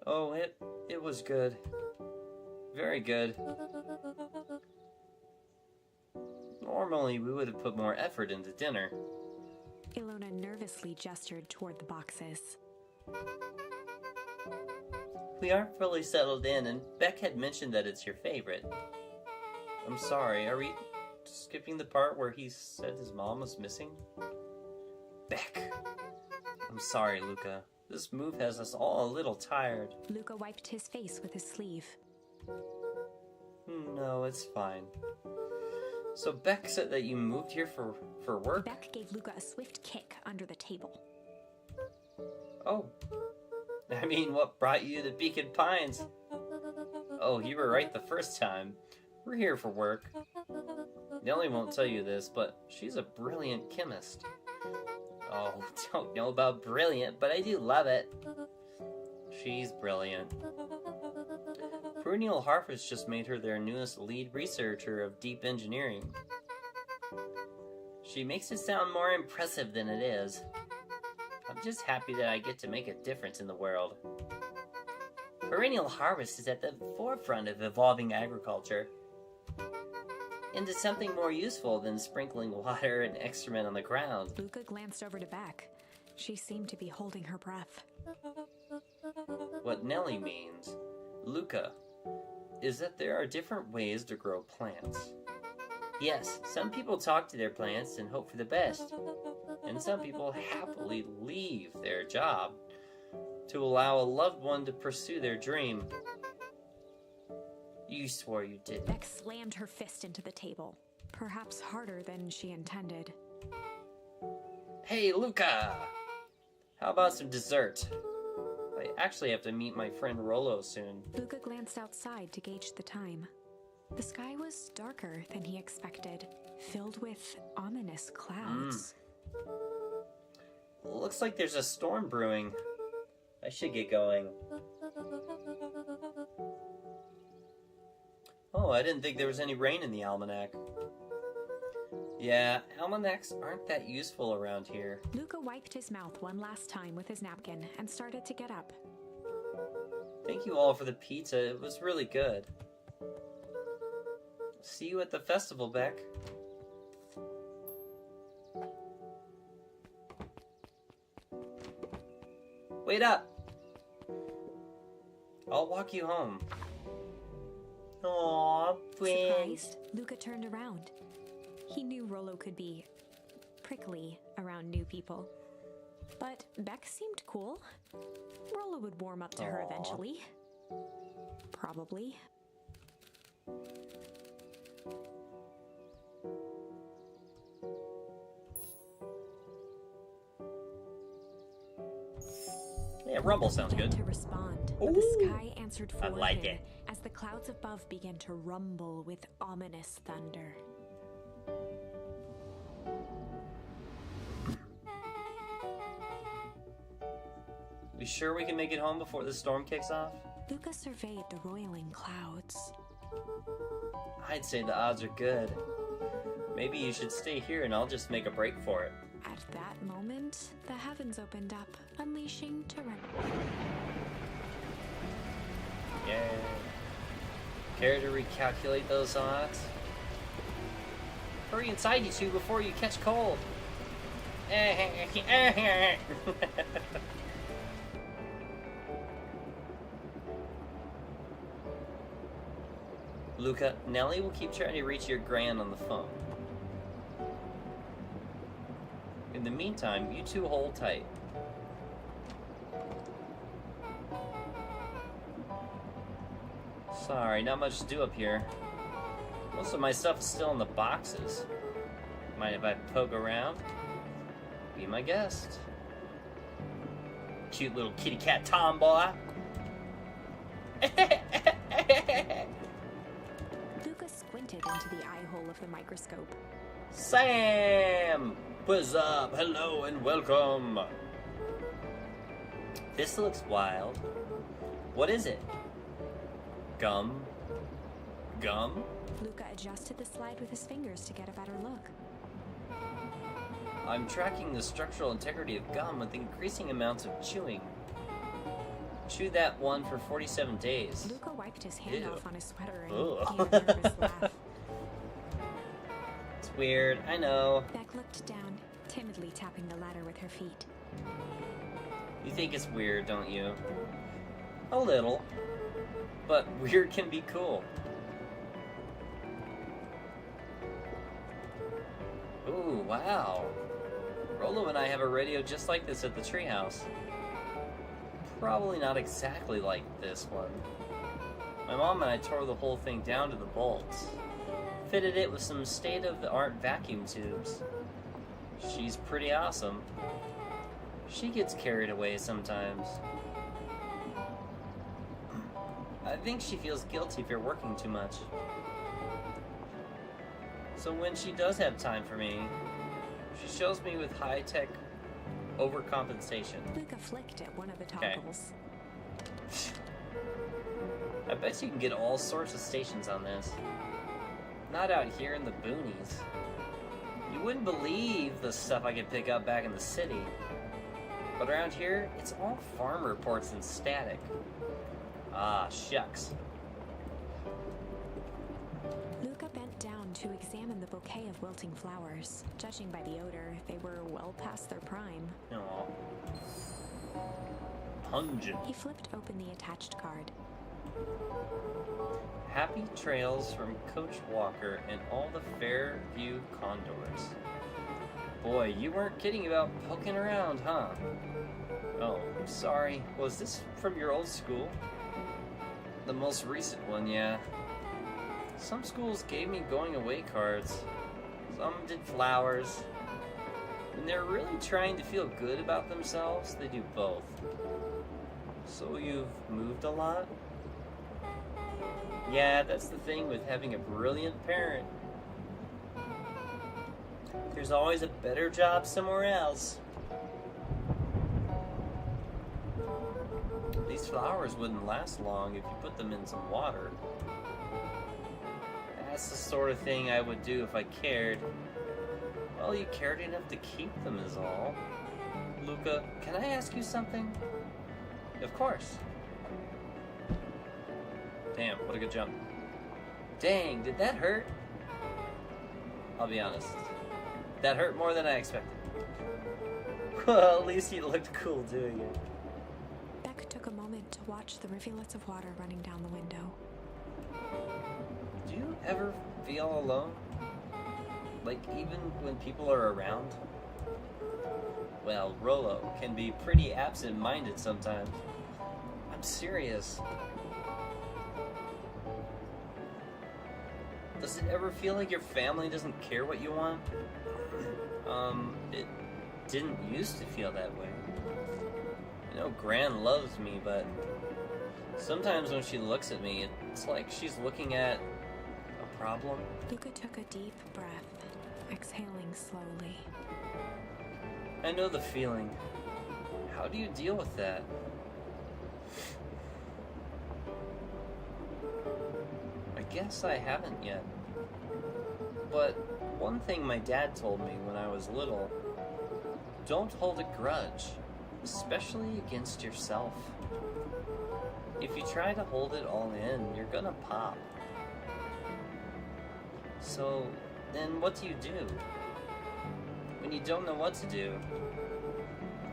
Oh, it was good. Very good. Normally, we would have put more effort into dinner. Ilona nervously gestured toward the boxes. We aren't fully settled in, and Beck had mentioned that it's your favorite. I'm sorry, are we skipping the part where he said his mom was missing? Beck. I'm sorry, Luca. This move has us all a little tired. Luca wiped his face with his sleeve. No, it's fine. So Beck said that you moved here for work? Beck gave Luca a swift kick under the table. Oh. I mean, what brought you to Beacon Pines? Oh, you were right the first time. We're here for work. Nellie won't tell you this, but she's a brilliant chemist. Oh, don't know about brilliant, but I do love it. She's brilliant. Perennial Harvest just made her their newest lead researcher of deep engineering. She makes it sound more impressive than it is. I'm just happy that I get to make a difference in the world. Perennial Harvest is at the forefront of evolving agriculture into something more useful than sprinkling water and excrement on the ground. Luca glanced over to Beck. She seemed to be holding her breath. What Nellie means, Luca, is that there are different ways to grow plants. Yes, some people talk to their plants and hope for the best, and some people happily leave their job to allow a loved one to pursue their dream. You swore you didn't. Beck slammed her fist into the table, perhaps harder than she intended. Hey, Luca! How about some dessert? I actually have to meet my friend Rollo soon. Luca glanced outside to gauge the time. The sky was darker than he expected, filled with ominous clouds. Looks like there's a storm brewing. I should get going. Oh, I didn't think there was any rain in the almanac. Yeah, almanacs aren't that useful around here. Luca wiped his mouth one last time with his napkin and started to get up. Thank you all for the pizza. It was really good. See you at the festival, Beck. Wait up! I'll walk you home. Aww, friend. Surprised, Luca turned around. He knew Rollo could be prickly around new people. But Beck seemed cool. Rollo would warm up to her eventually. Probably. Yeah, rumble sounds good. To respond, but the Ooh, sky answered for I like him it. as the clouds above began to rumble with ominous thunder. We sure we can make it home before the storm kicks off? Luca surveyed the roiling clouds. I'd say the odds are good. Maybe you should stay here and I'll just make a break for it. At that moment, the heavens opened up, unleashing tyranny. Yeah. Care to recalculate those odds? Hurry inside, you two, before you catch cold. Luca, Nellie will keep trying to reach your gran on the phone. In the meantime, you two hold tight. Sorry, not much to do up here. Most of my stuff is still in the boxes. Mind if I poke around? Be my guest. Cute little kitty cat tomboy. Luca squinted into the eye hole of the microscope. Sam! What's up? Hello and welcome. This looks wild. What is it? Gum? Gum? Luca adjusted the slide with his fingers to get a better look. I'm tracking the structural integrity of gum with increasing amounts of chewing. Chew that one for 47 days. Luca wiped his hand Ew. off on his sweater and Ugh. gave a nervous laugh. It's weird, I know. Beck looked down, timidly tapping the ladder with her feet. You think it's weird, don't you? A little. But weird can be cool. Ooh, wow. Rolo and I have a radio just like this at the treehouse. Probably not exactly like this one. My mom and I tore the whole thing down to the bolts. Fitted it with some state-of-the-art vacuum tubes. She's pretty awesome. She gets carried away sometimes. I think she feels guilty for working too much. So when she does have time for me, she shows me with high-tech overcompensation. Luca flicked at one of the toggles. I bet you can get all sorts of stations on this. Not out here in the boonies. You wouldn't believe the stuff I could pick up back in the city. But around here, it's all farm reports and static. Ah, shucks. Luca bent down to examine the bouquet of wilting flowers. Judging by the odor, they were well past their prime. Aw. Pungent. He flipped open the attached card. Happy trails from Coach Walker and all the Fairview Condors. Boy, you weren't kidding about poking around, huh? Oh, I'm sorry. Was this from your old school? The most recent one, yeah. Some schools gave me going away cards. Some did flowers. When they're really trying to feel good about themselves, they do both. So you've moved a lot? Yeah, that's the thing with having a brilliant parent. There's always a better job somewhere else. These flowers wouldn't last long if you put them in some water. That's the sort of thing I would do if I cared. Well, you cared enough to keep them is all. Luca, can I ask you something? Of course. Damn, what a good jump. Dang, did that hurt? I'll be honest. That hurt more than I expected. Well, at least he looked cool doing it. Beck took a moment to watch the rivulets of water running down the window. Do you ever feel alone? Like, even when people are around? Well, Rolo can be pretty absent-minded sometimes. I'm serious. Does it ever feel like your family doesn't care what you want? It didn't used to feel that way. You know, Gran loves me, but sometimes when she looks at me, it's like she's looking at a problem. Luca took a deep breath, exhaling slowly. I know the feeling. How do you deal with that? I guess I haven't yet. But one thing my dad told me when I was little, don't hold a grudge, especially against yourself. If you try to hold it all in, you're gonna pop. So, then what do you do? When you don't know what to do?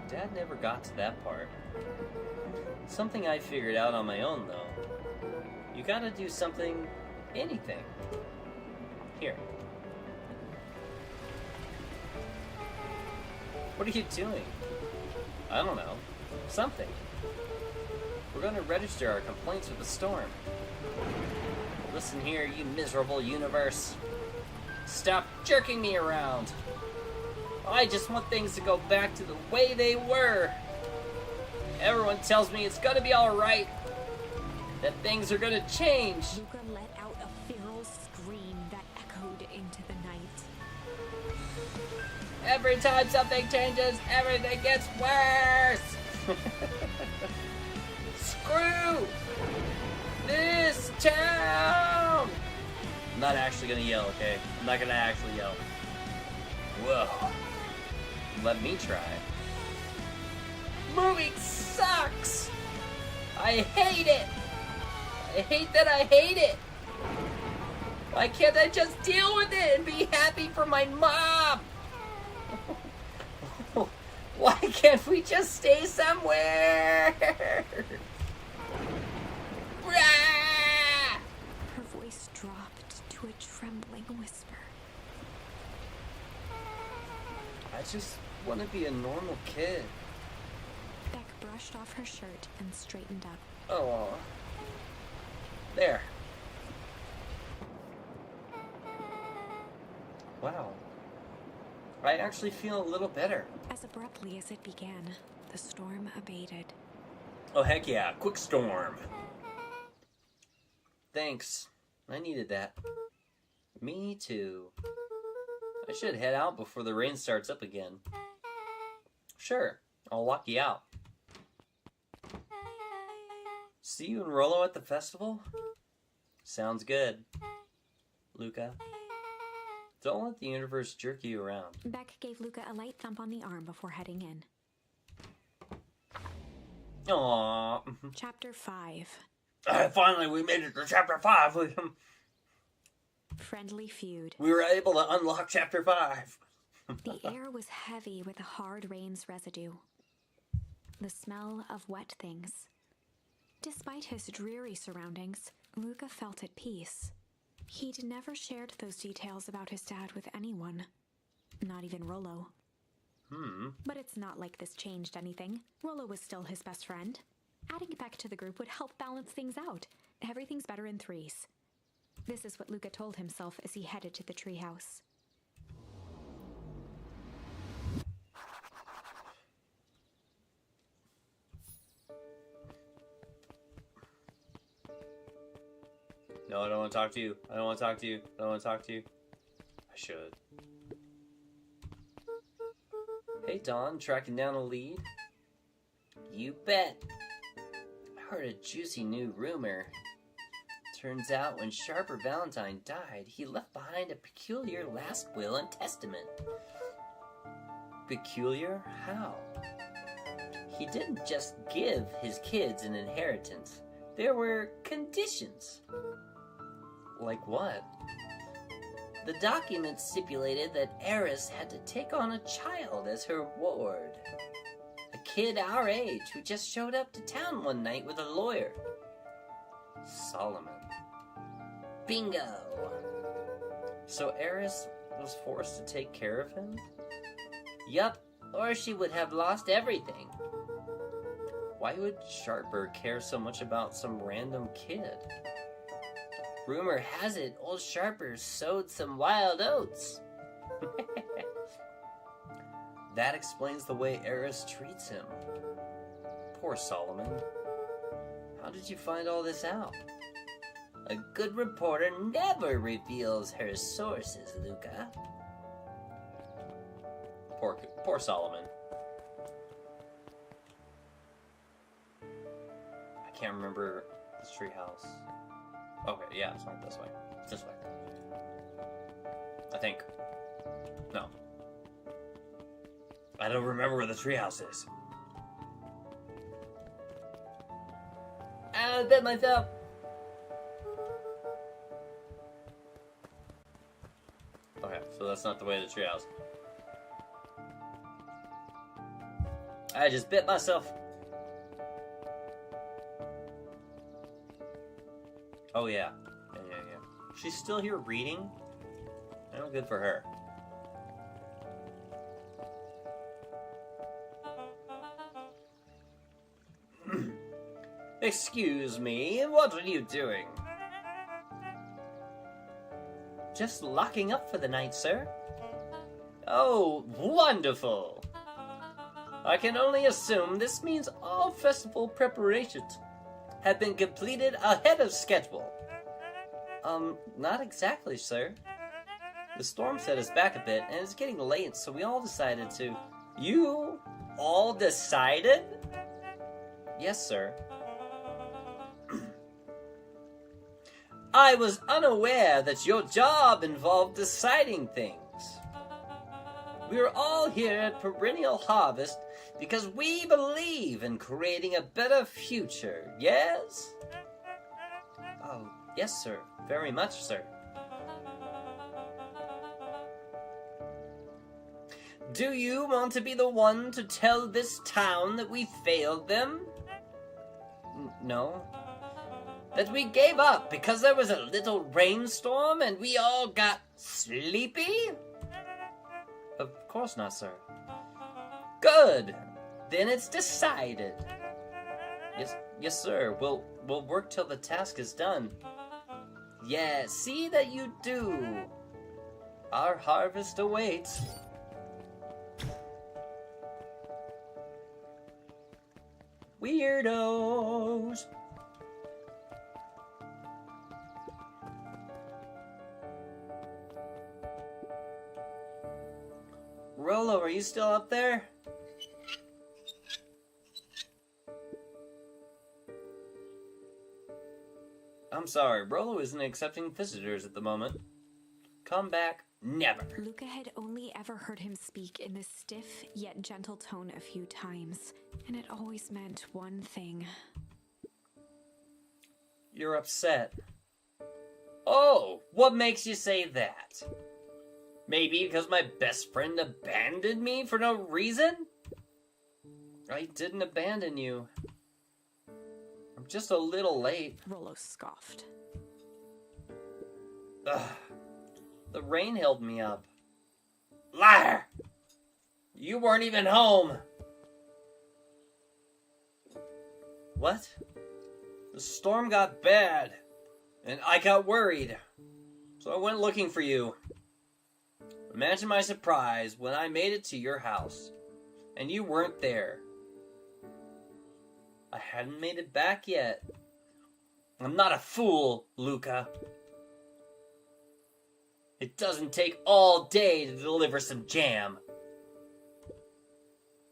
Dad never got to that part. Something I figured out on my own, though. You gotta do something, anything. Here. What are you doing? I don't know. Something. We're gonna register our complaints with the storm. Listen here, you miserable universe. Stop jerking me around. I just want things to go back to the way they were. Everyone tells me it's gonna be alright. That things are gonna change. Luca let out a feral scream that echoed into the night. Every time something changes, everything gets worse. Screw this town. I'm not actually gonna yell, okay? I'm not gonna actually yell. Whoa. Let me try. Moving sucks. I hate it. I hate that I hate it. Why can't I just deal with it and be happy for my mom? Why can't we just stay somewhere? Her voice dropped to a trembling whisper. I just want to be a normal kid. Beck brushed off her shirt and straightened up. Oh. There. Wow. I actually feel a little better. As abruptly as it began, the storm abated. Oh, heck yeah. Quick storm. Thanks. I needed that. Me too. I should head out before the rain starts up again. Sure. I'll walk you out. See you and Rollo at the festival? Sounds good. Luca. Don't let the universe jerk you around. Beck gave Luca a light thump on the arm before heading in. Aww. Chapter 5. Finally, we made it to Chapter 5. Friendly feud. We were able to unlock Chapter 5. The air was heavy with the hard rain's residue. The smell of wet things. Despite his dreary surroundings, Luca felt at peace. He'd never shared those details about his dad with anyone. Not even Rollo. But it's not like this changed anything. Rollo was still his best friend. Adding Beck to the group would help balance things out. Everything's better in threes. This is what Luca told himself as he headed to the treehouse. No, I don't want to talk to you. I don't want to talk to you. I don't want to talk to you. I should. Hey, Dawn, tracking down a lead? You bet. I heard a juicy new rumor. Turns out when Sharper Valentine died, he left behind a peculiar last will and testament. Peculiar? How? He didn't just give his kids an inheritance. There were conditions. Like what? The document stipulated that Eris had to take on a child as her ward. A kid our age who just showed up to town one night with a lawyer. Solomon. Bingo! So Eris was forced to take care of him? Yup, or she would have lost everything. Why would Sharper care so much about some random kid? Rumor has it old Sharper sowed some wild oats. That explains the way Eris treats him. Poor Solomon. How did you find all this out? A good reporter never reveals her sources, Luca. Poor Solomon. I can't remember this treehouse. Okay, yeah, it's not this way. It's this way. I think. No. I don't remember where the treehouse is. I bet myself. Okay, so that's not the way to the treehouse. I just bit myself. Oh yeah. Yeah. She's still here reading? Oh, good for her. Excuse me, what are you doing? Just locking up for the night, sir. Oh, wonderful! I can only assume this means all festival preparations have been completed ahead of schedule. Not exactly, sir. The storm set us back a bit, and it's getting late, so we all decided to... You all decided? Yes, sir. I was unaware that your job involved deciding things. We are all here at Perennial Harvest because we believe in creating a better future, yes? Oh, yes, sir. Very much, sir. Do you want to be the one to tell this town that we failed them? No. That we gave up because there was a little rainstorm and we all got sleepy? Of course not, sir. Good! Then it's decided. Yes, sir. We'll work till the task is done. Yeah, see that you do. Our harvest awaits. Weirdos. Rolo, are you still up there? I'm sorry, Rolo isn't accepting visitors at the moment. Come back, never. Luca had only ever heard him speak in this stiff yet gentle tone a few times, and it always meant one thing. You're upset. Oh, what makes you say that? Maybe because my best friend abandoned me for no reason? I didn't abandon you. I'm just a little late. Rolo scoffed. Ugh. The rain held me up. Liar! You weren't even home! What? The storm got bad, and I got worried. So I went looking for you. Imagine my surprise when I made it to your house, and you weren't there. I hadn't made it back yet. I'm not a fool, Luca. It doesn't take all day to deliver some jam.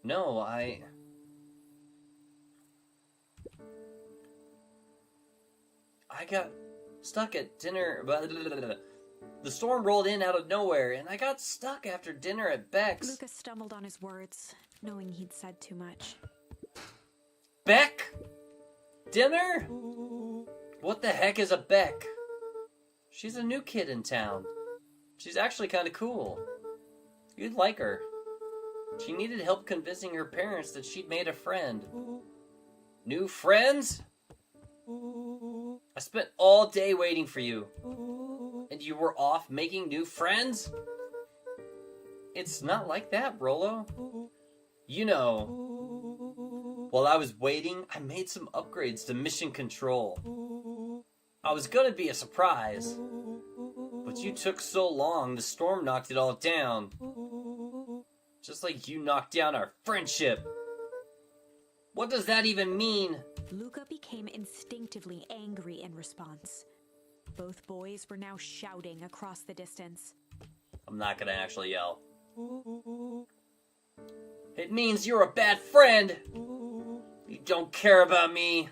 No, I got stuck at dinner. The storm rolled in out of nowhere, and I got stuck after dinner at Beck's. Luca stumbled on his words, knowing he'd said too much. Beck? Dinner? What the heck is a Beck? She's a new kid in town. She's actually kind of cool. You'd like her. She needed help convincing her parents that she'd made a friend. New friends? I spent all day waiting for you. And you were off making new friends? It's not like that, Rolo. You know, while I was waiting, I made some upgrades to mission control. I was gonna be a surprise, but you took so long, the storm knocked it all down. Just like you knocked down our friendship. What does that even mean? Luca became instinctively angry in response. Both boys were now shouting across the distance. I'm not gonna actually yell. It means you're a bad friend. You don't care about me.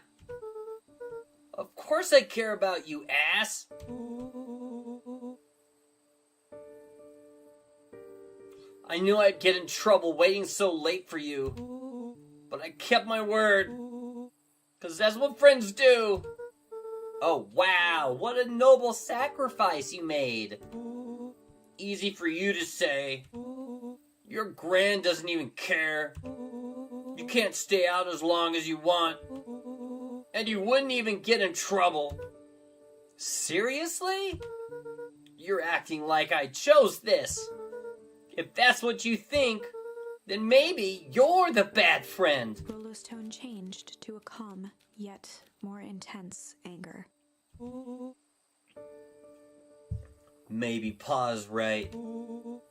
Of course I care about you, ass. I knew I'd get in trouble waiting so late for you. But I kept my word. 'Cause that's what friends do. Oh, wow, what a noble sacrifice you made. Easy for you to say. Your grand doesn't even care. You can't stay out as long as you want. And you wouldn't even get in trouble. Seriously? You're acting like I chose this. If that's what you think, then maybe you're the bad friend. Rolo's tone changed to a calm, yet more intense anger. Maybe Pa's right.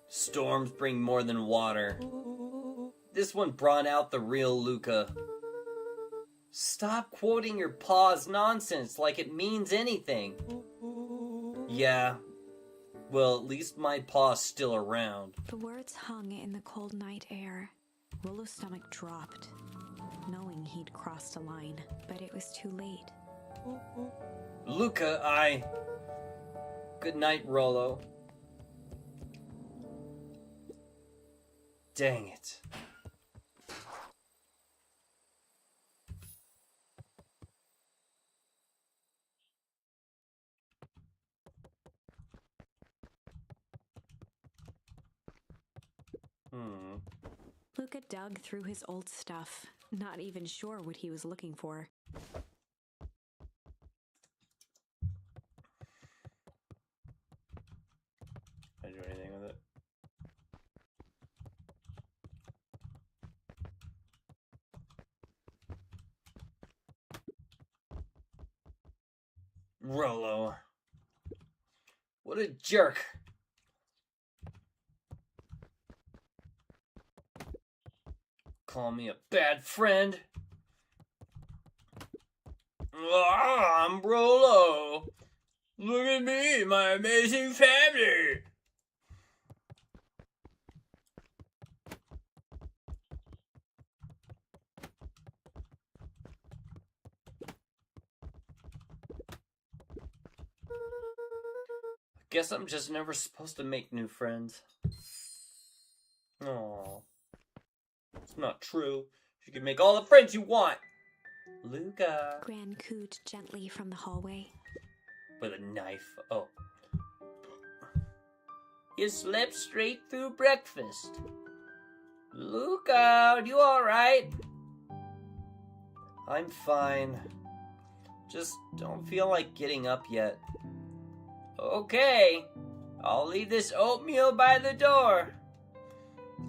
Storms bring more than water. This one brought out the real Luca. Stop quoting your Pa's nonsense like it means anything. Yeah, well, at least my Pa's still around. The words hung in the cold night air. Rolo's stomach dropped, knowing he'd crossed a line, but it was too late. Luca, Good night, Rolo. Dang it. Luca dug through his old stuff, not even sure what he was looking for. Can I do anything with it? What a jerk. Call me a bad friend. I'm Rollo. Look at me, my amazing family. Guess I'm just never supposed to make new friends. Aww. It's not true. You can make all the friends you want. Luca. Gran cooed gently from the hallway. With a knife. Oh. You slept straight through breakfast. Luca, are you alright? I'm fine. Just don't feel like getting up yet. Okay. I'll leave this oatmeal by the door.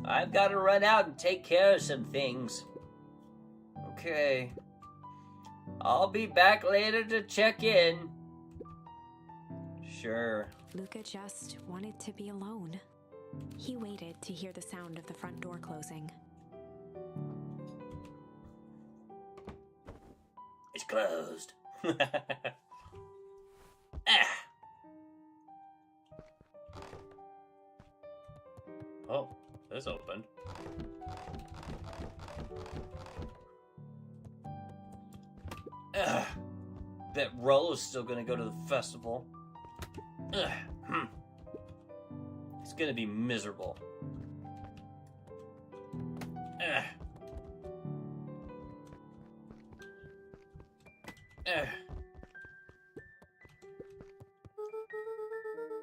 I've got to run out and take care of some things. Okay. I'll be back later to check in. Sure. Luca just wanted to be alone. He waited to hear the sound of the front door closing. It's closed. Oh, this opened. Bet Rollo's still gonna go to the festival. It's gonna be miserable.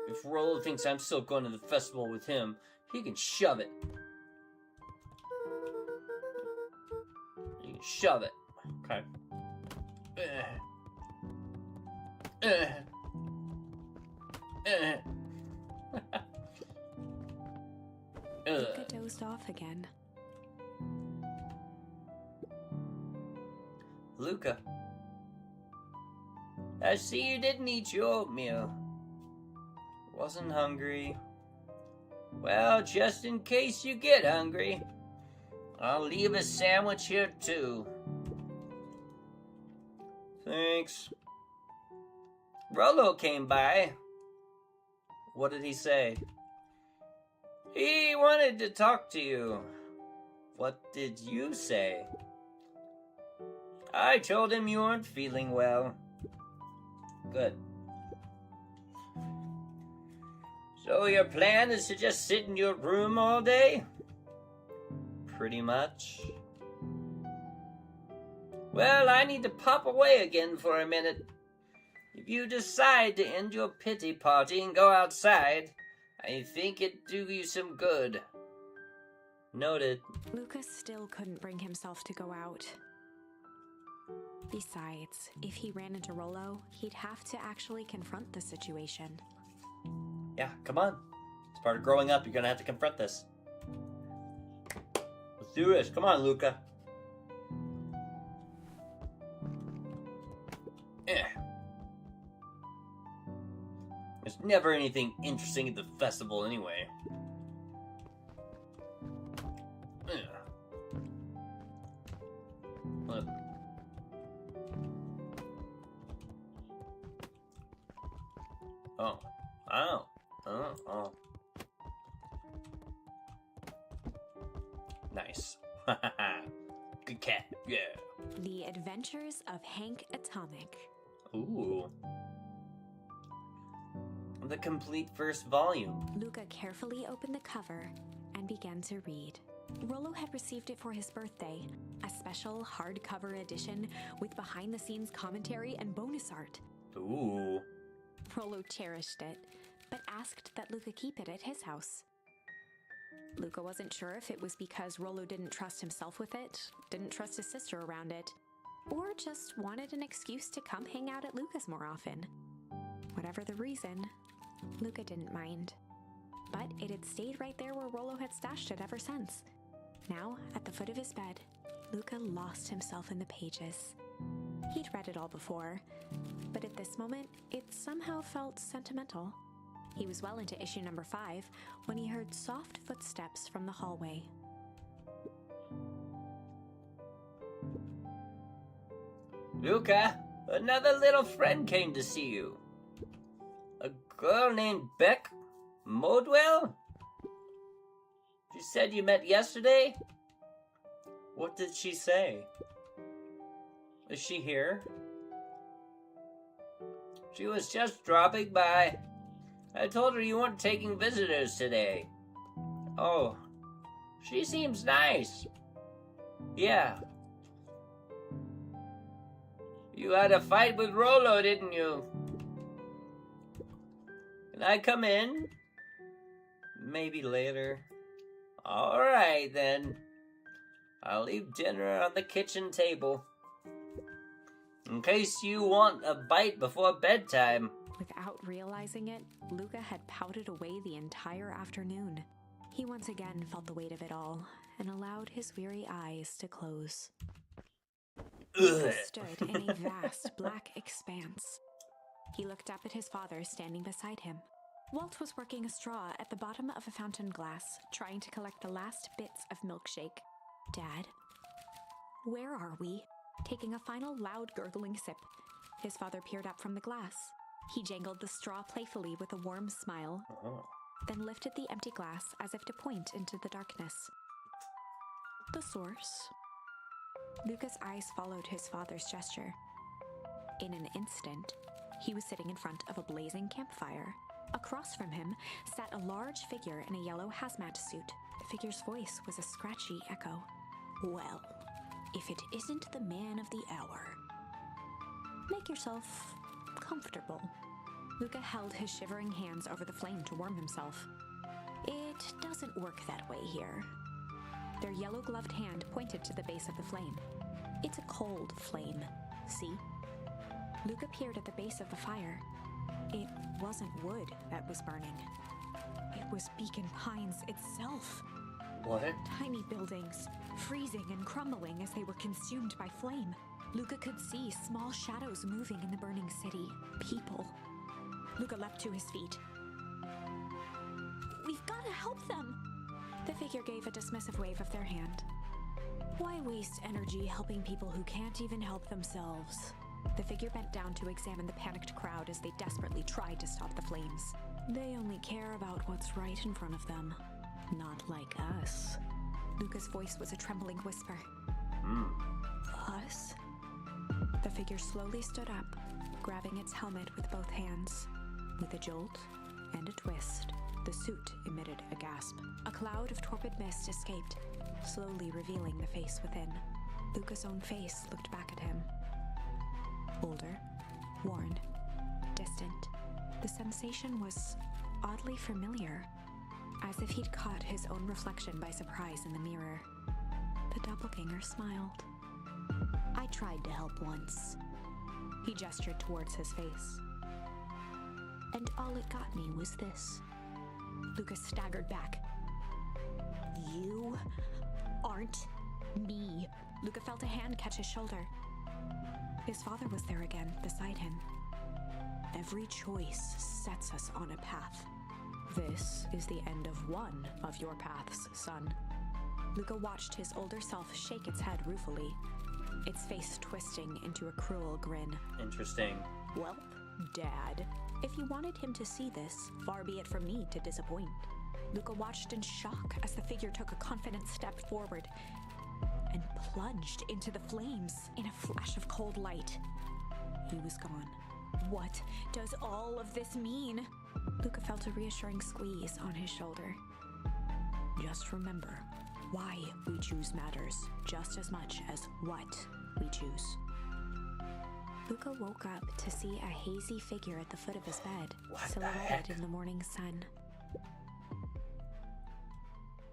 If Rollo thinks I'm still going to the festival with him, he can shove it. He can shove it. Okay. Luca dozed off again. Luca, I see you didn't eat your oatmeal. Wasn't hungry. Well, just in case you get hungry, I'll leave a sandwich here too. Thanks. Rollo came by. What did he say? He wanted to talk to you. What did you say? I told him you weren't feeling well. Good. So your plan is to just sit in your room all day? Pretty much. Well, I need to pop away again for a minute. If you decide to end your pity party and go outside, I think it'd do you some good. Noted. Luca still couldn't bring himself to go out. Besides, if he ran into Rollo, he'd have to actually confront the situation. Yeah, come on. It's part of growing up. You're gonna have to confront this. Let's do this. Come on, Luca. There's never anything interesting at the festival anyway. Look. Oh. Oh. Oh. Oh. Nice. Good cat. Yeah. The Adventures of Hank Atomic. Ooh. The complete first volume. Luca carefully opened the cover and began to read. Rollo had received it for his birthday, a special hardcover edition with behind-the-scenes commentary and bonus art. Ooh. Rollo cherished it, but asked that Luca keep it at his house. Luca wasn't sure if it was because Rollo didn't trust himself with it, didn't trust his sister around it, or just wanted an excuse to come hang out at Luca's more often. Whatever the reason, Luca didn't mind. But it had stayed right there where Rollo had stashed it ever since. Now, at the foot of his bed, Luca lost himself in the pages. He'd read it all before, but at this moment, it somehow felt sentimental. He was well into issue number 5 when he heard soft footsteps from the hallway. Luca, another little friend came to see you. A girl named Beck Modwell? She said you met yesterday? What did she say? Is she here? She was just dropping by. I told her you weren't taking visitors today. Oh, she seems nice. Yeah. You had a fight with Rolo, didn't you? Can I come in? Maybe later. All right, then. I'll leave dinner on the kitchen table. In case you want a bite before bedtime. Without realizing it, Luca had pouted away the entire afternoon. He once again felt the weight of it all and allowed his weary eyes to close. Luca stood in a vast black expanse. He looked up at his father standing beside him. Walt was working a straw at the bottom of a fountain glass, trying to collect the last bits of milkshake. Dad, where are we? Taking a final loud gurgling sip, his father peered up from the glass. He jangled the straw playfully with a warm smile, then lifted the empty glass as if to point into the darkness. The source? Luca's eyes followed his father's gesture. In an instant, he was sitting in front of a blazing campfire. Across from him sat a large figure in a yellow hazmat suit. The figure's voice was a scratchy echo. Well, if it isn't the man of the hour. Make yourself comfortable. Luca held his shivering hands over the flame to warm himself. It doesn't work that way here. Their yellow-gloved hand pointed to the base of the flame. It's a cold flame, see? Luca peered at the base of the fire. It wasn't wood that was burning. It was Beacon Pines itself. What? Tiny buildings, freezing and crumbling as they were consumed by flame. Luca could see small shadows moving in the burning city. People. Luca leapt to his feet. We've got to help them! The figure gave a dismissive wave of their hand. Why waste energy helping people who can't even help themselves? The figure bent down to examine the panicked crowd as they desperately tried to stop the flames. They only care about what's right in front of them. Not like us. Luca's voice was a trembling whisper. Us? The figure slowly stood up, grabbing its helmet with both hands. With a jolt and a twist, the suit emitted a gasp. A cloud of torpid mist escaped, slowly revealing the face within. Luca's own face looked back at him. Older, worn, distant. The sensation was oddly familiar, as if he'd caught his own reflection by surprise in the mirror. The doppelganger smiled. I tried to help once. He gestured towards his face. And all it got me was this. Lucas staggered back. You aren't me. Luca felt a hand catch his shoulder. His father was there again, beside him. Every choice sets us on a path. This is the end of one of your paths, son. Luca watched his older self shake its head ruefully, its face twisting into a cruel grin. Interesting. Welp, Dad. If you wanted him to see this, far be it from me to disappoint. Luca watched in shock as the figure took a confident step forward and plunged into the flames in a flash of cold light. He was gone. What does all of this mean? Luca felt a reassuring squeeze on his shoulder. Just remember, why we choose matters just as much as what we choose. Luca woke up to see a hazy figure at the foot of his bed, silhouetted in the morning sun.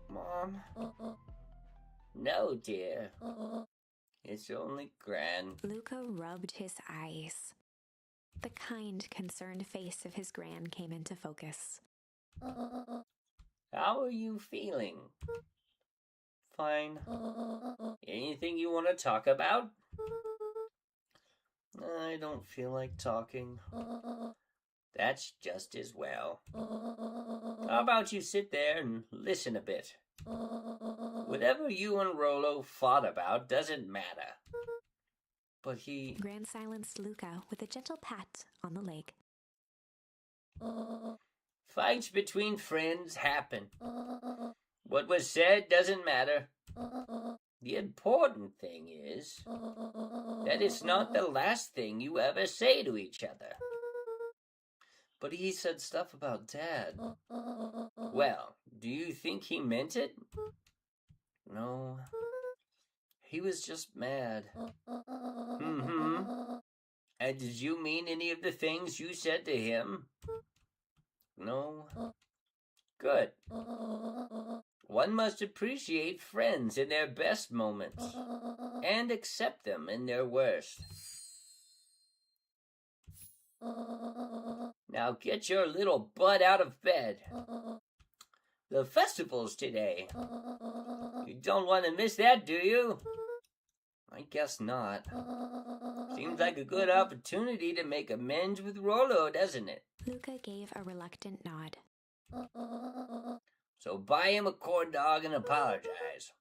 Mom? No, dear. It's only Gran. Luca rubbed his eyes. The kind, concerned face of his gran came into focus. How are you feeling? Fine. Anything you want to talk about? I don't feel like talking. That's just as well. How about you sit there and listen a bit? Whatever you and Rollo fought about doesn't matter. But he... Gran silenced Luca with a gentle pat on the leg. Fights between friends happen. What was said doesn't matter. The important thing is that it's not the last thing you ever say to each other. But he said stuff about Dad. Well, do you think he meant it? No. He was just mad. Mm-hmm. And did you mean any of the things you said to him? No. Good. One must appreciate friends in their best moments and accept them in their worst. Now get your little butt out of bed. The festival's today. You don't want to miss that, do you? I guess not. Seems like a good opportunity to make amends with Rollo, doesn't it? Luca gave a reluctant nod. So buy him a corn dog and apologize.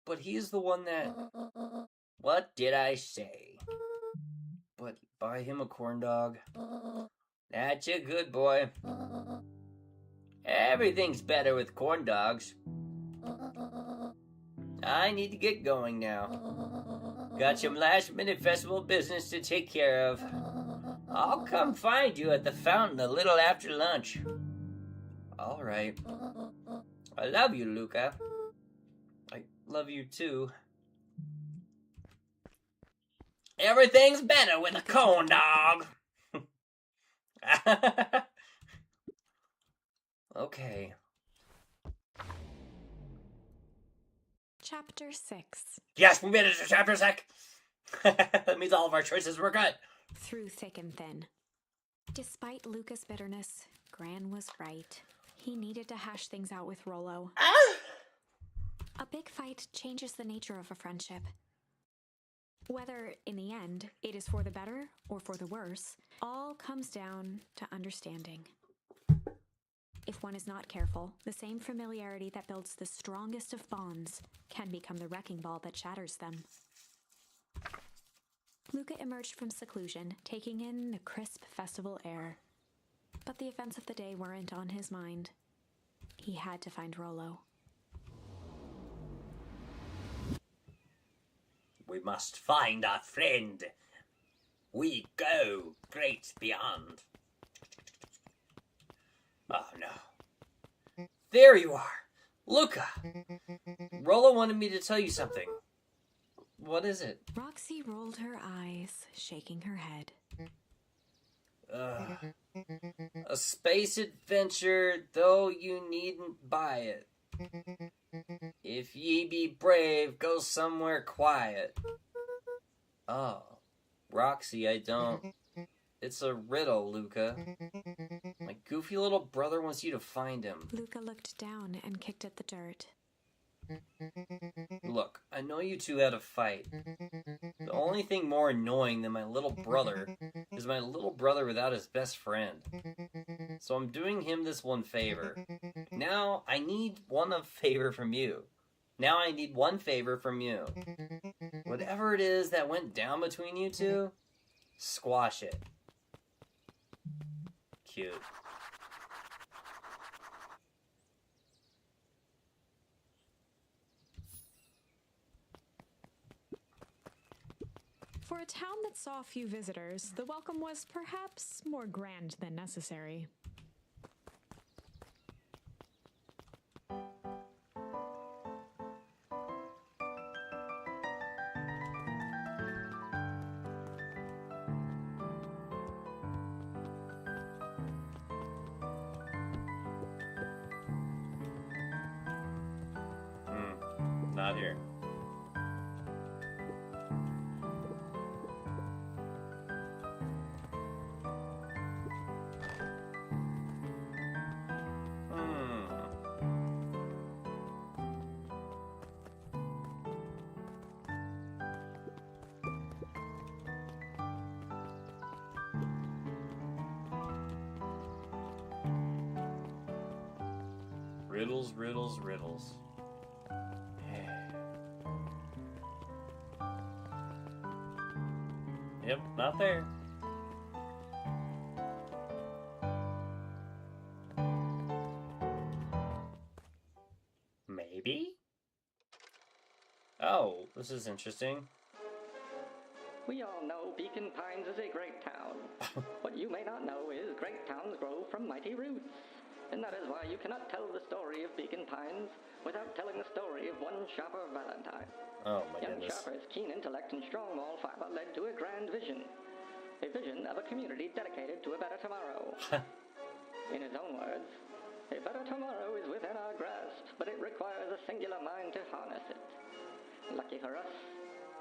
But he's the one that... What did I say? But buy him a corn dog. That's a good boy. Everything's better with corn dogs. I need to get going now. Got some last-minute festival business to take care of. I'll come find you at the fountain a little after lunch. All right. I love you, Luca. I love you too. Everything's better with a corn dog. Okay. Chapter 6. Yes, we made it to chapter 6. That means all of our choices were good. Through thick and thin. Despite Luca's bitterness, Gran was right. He needed to hash things out with Rollo. A big fight changes the nature of a friendship. Whether, in the end, it is for the better or for the worse, all comes down to understanding. If one is not careful, the same familiarity that builds the strongest of bonds can become the wrecking ball that shatters them. Luca emerged from seclusion, taking in the crisp festival air. But the events of the day weren't on his mind. He had to find Rollo. We must find our friend. We go great beyond. Oh, no. There you are. Luca. Rollo wanted me to tell you something. What is it? Roxy rolled her eyes, shaking her head. A space adventure, though you needn't buy it. If ye be brave, go somewhere quiet. Oh, Roxy, I don't. It's a riddle, Luca. My goofy little brother wants you to find him. Luca looked down and kicked at the dirt. Look, I know you two had a fight. The only thing more annoying than my little brother is my little brother without his best friend. So I'm doing him this one favor. Now I need one favor from you. Whatever it is that went down between you two, squash it. Cute. For a town that saw few visitors, the welcome was perhaps more grand than necessary. Not here. Riddles, riddles, riddles. Yep, not there. Maybe? Oh, this is interesting. We all know Beacon Pines is a great town. What you may not know is great towns grow from mighty roots. And that is why you cannot tell the story of Beacon Pines without telling the story of one Shopper Valentine. Oh my Young goodness. Shopper's keen intellect and strong moral fiber led to a grand vision. A vision of a community dedicated to a better tomorrow. In his own words, a better tomorrow is within our grasp, but it requires a singular mind to harness it. Lucky for us,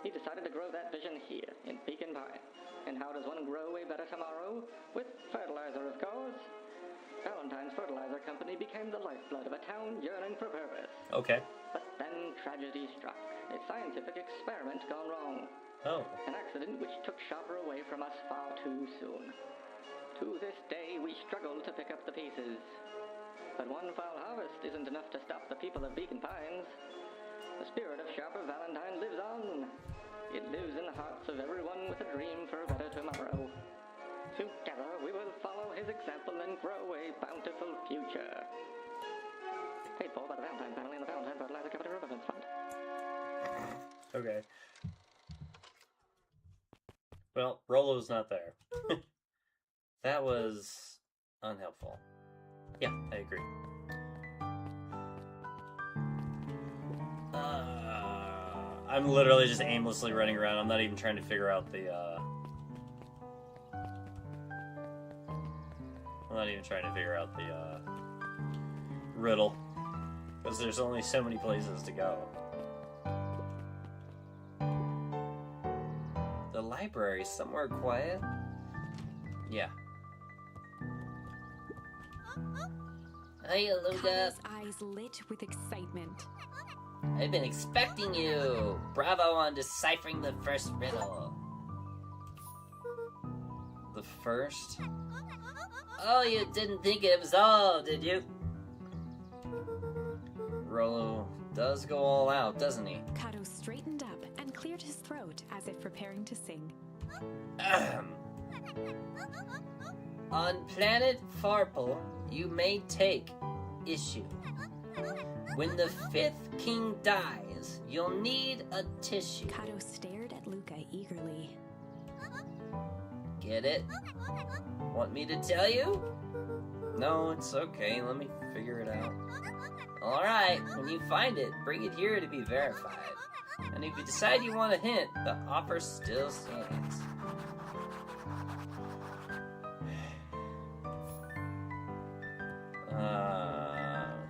he decided to grow that vision here in Beacon Pines. And how does one grow a better tomorrow? With fertilizer, of course. Valentine's Fertilizer Company became the lifeblood of a town yearning for purpose. Okay. But then tragedy struck. A scientific experiment gone wrong. Oh. An accident which took Shopper away from us far too soon. To this day, we struggle to pick up the pieces. But one foul harvest isn't enough to stop the people of Beacon Pines. The spirit of Shopper Valentine lives on. It lives in the hearts of everyone with a dream for a better tomorrow. Together, we will follow his example and grow a bountiful future. Paid for by the Valentine family and the Valentine Fertilizer Company Reverence Fund. Okay. Well, Rolo's not there. That was unhelpful. Yeah, I agree. I'm literally just aimlessly running around. I'm not even trying to figure out the, I'm not even trying to figure out the, riddle. Because there's only so many places to go. The library, somewhere quiet? Yeah. Hey, Luca. Kato's eyes lit with excitement. I've been expecting you. Bravo on deciphering the first riddle. The first? Oh, you didn't think it was all, did you? Rolo does go all out, doesn't he? Kato straightened up and cleared his throat as if preparing to sing. On planet Farple, you may take issue. When the fifth king dies, you'll need a tissue. Kato stared at Luca eagerly. Get it? Want me to tell you? No, it's okay. Let me figure it out. Alright, when you find it, bring it here to be verified. And if you decide you want a hint, the offer still stands.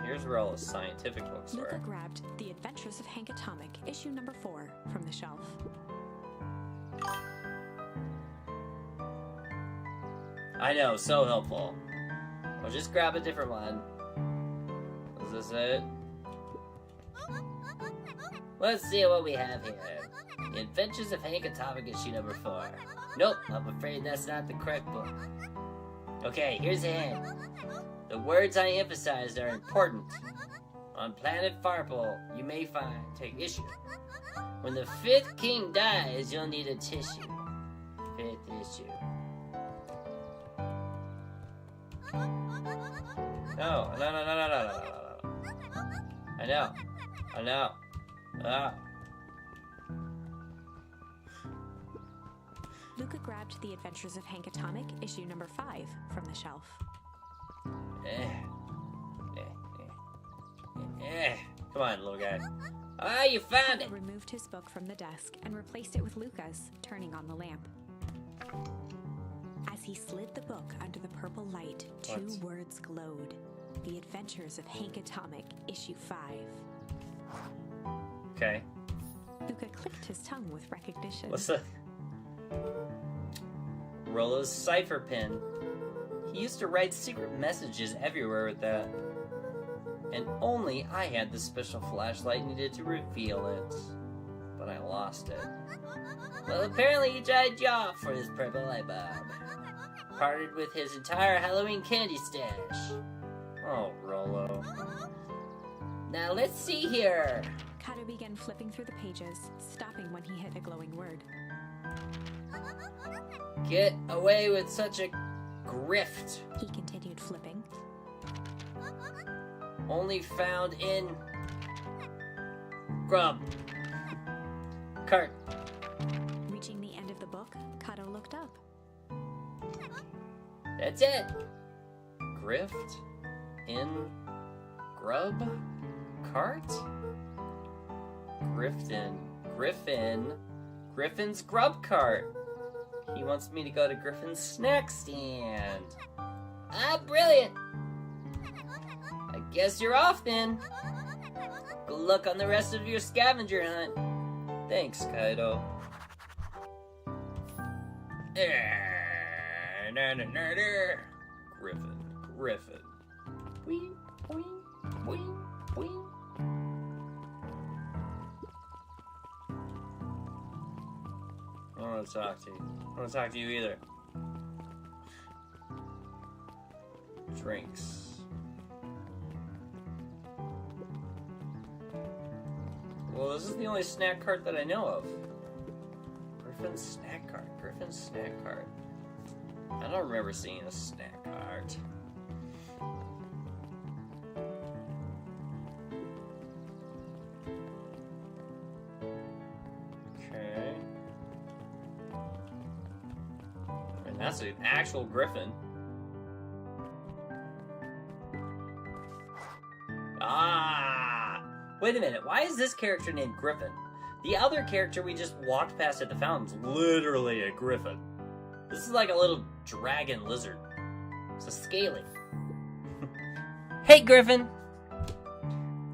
Here's where all the scientific books Luca were. grabbed The Adventures of Hank Atomic, issue number 4, from the shelf. I know, so helpful. Well, just grab a different one. Is this it? Let's see what we have here. The Adventures of Hank Atomic, issue number 4. Nope, I'm afraid that's not the correct book. Okay, here's a hint. The words I emphasized are important. On planet Farple, you may take issue. When the fifth king dies, you'll need a tissue. Fifth issue. No. I know. Ah. Luca grabbed The Adventures of Hank Atomic, issue number 5, from the shelf. Come on, little guy. Ah, you found Kato it! removed his book from the desk and replaced it with Luca's, turning on the lamp. As he slid the book under the purple light, two What? words glowed. The Adventures of Hank Atomic, issue 5. Okay. Luca clicked his tongue with recognition. What's the... Rolo's cipher pin. He used to write secret messages everywhere with that. And only I had the special flashlight needed to reveal it. But I lost it. Well, apparently he tried you off for his purple light bulb. Parted with his entire Halloween candy stash. Oh, Rolo. Now let's see here. Kato began flipping through the pages, stopping when he hit a glowing word. Get away with such a grift. He continued flipping. Only found in grub cart. Reaching the end of the book, Kato looked up. That's it. Grift in grub cart? Griffin's grub cart. He wants me to go to Griffin's snack stand. Ah, brilliant. I guess you're off then. Good luck on the rest of your scavenger hunt. Thanks, Kaido. Griffin. Wing, wing, wing, wing. I don't want to talk to you. I don't want to talk to you either. Drinks. Well, this is the only snack cart that I know of. Griffin's snack cart. I don't remember seeing a snack cart. Okay. And that's an actual griffin. Ah! Wait a minute, why is this character named Griffin? The other character we just walked past at the fountain's literally a griffin. This is like a little dragon lizard. It's a scaly. Hey, Griffin!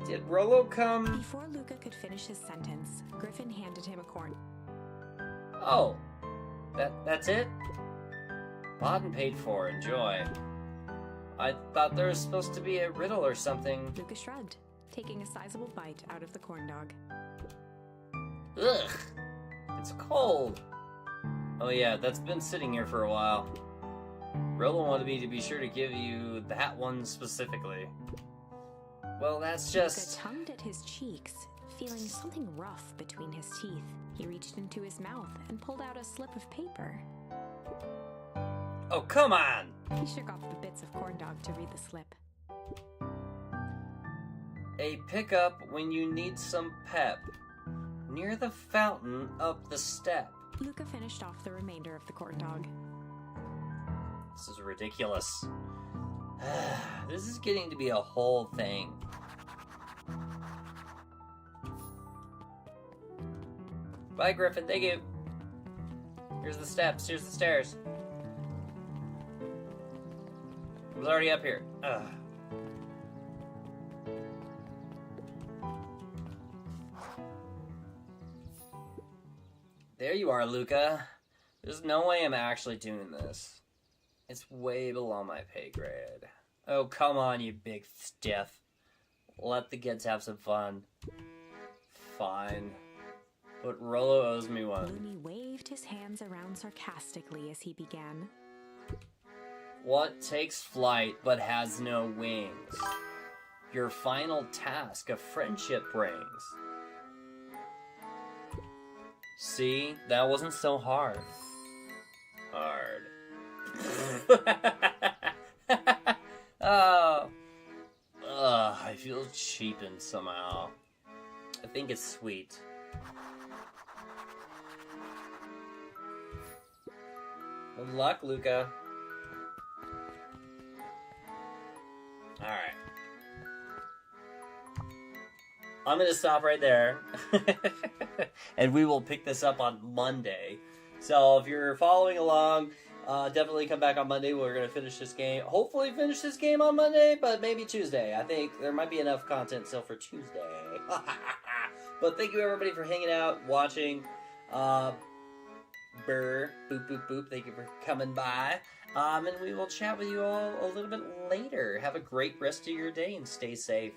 Did Rollo come? Before Luca could finish his sentence, Griffin handed him a corn. Oh, that's it? Bought and paid for, enjoy. I thought there was supposed to be a riddle or something. Luca shrugged, taking a sizable bite out of the corn dog. Ugh, it's cold. Oh yeah, that's been sitting here for a while. Rollo wanted me to be sure to give you that one specifically. Well, that's just... Luca tugged at his cheeks, feeling something rough between his teeth. He reached into his mouth and pulled out a slip of paper. Oh, come on! He shook off the bits of corn dog to read the slip. A pickup when you need some pep. Near the fountain up the step. Luca finished off the remainder of the corn dog. This is ridiculous. This is getting to be a whole thing. Bye, Griffin. Thank you. Here's the steps. Here's the stairs. I was already up here. Ugh. There you are, Luca. There's no way I'm actually doing this. It's way below my pay grade. Oh, come on, you big stiff. Let the kids have some fun. Fine. But Rollo owes me one. Looney waved his hands around sarcastically as he began. What takes flight but has no wings? Your final task a friendship brings. See, that wasn't so hard. Oh. I feel cheapened somehow. I think it's sweet. Good luck, Luca. Alright. I'm going to stop right there. And we will pick this up on Monday. So if you're following along, definitely come back on Monday. We're going to finish this game. Hopefully finish this game on Monday, but maybe Tuesday. I think there might be enough content still for Tuesday. But thank you everybody for hanging out, watching. Boop, boop, boop. Thank you for coming by. And we will chat with you all a little bit later. Have a great rest of your day and stay safe.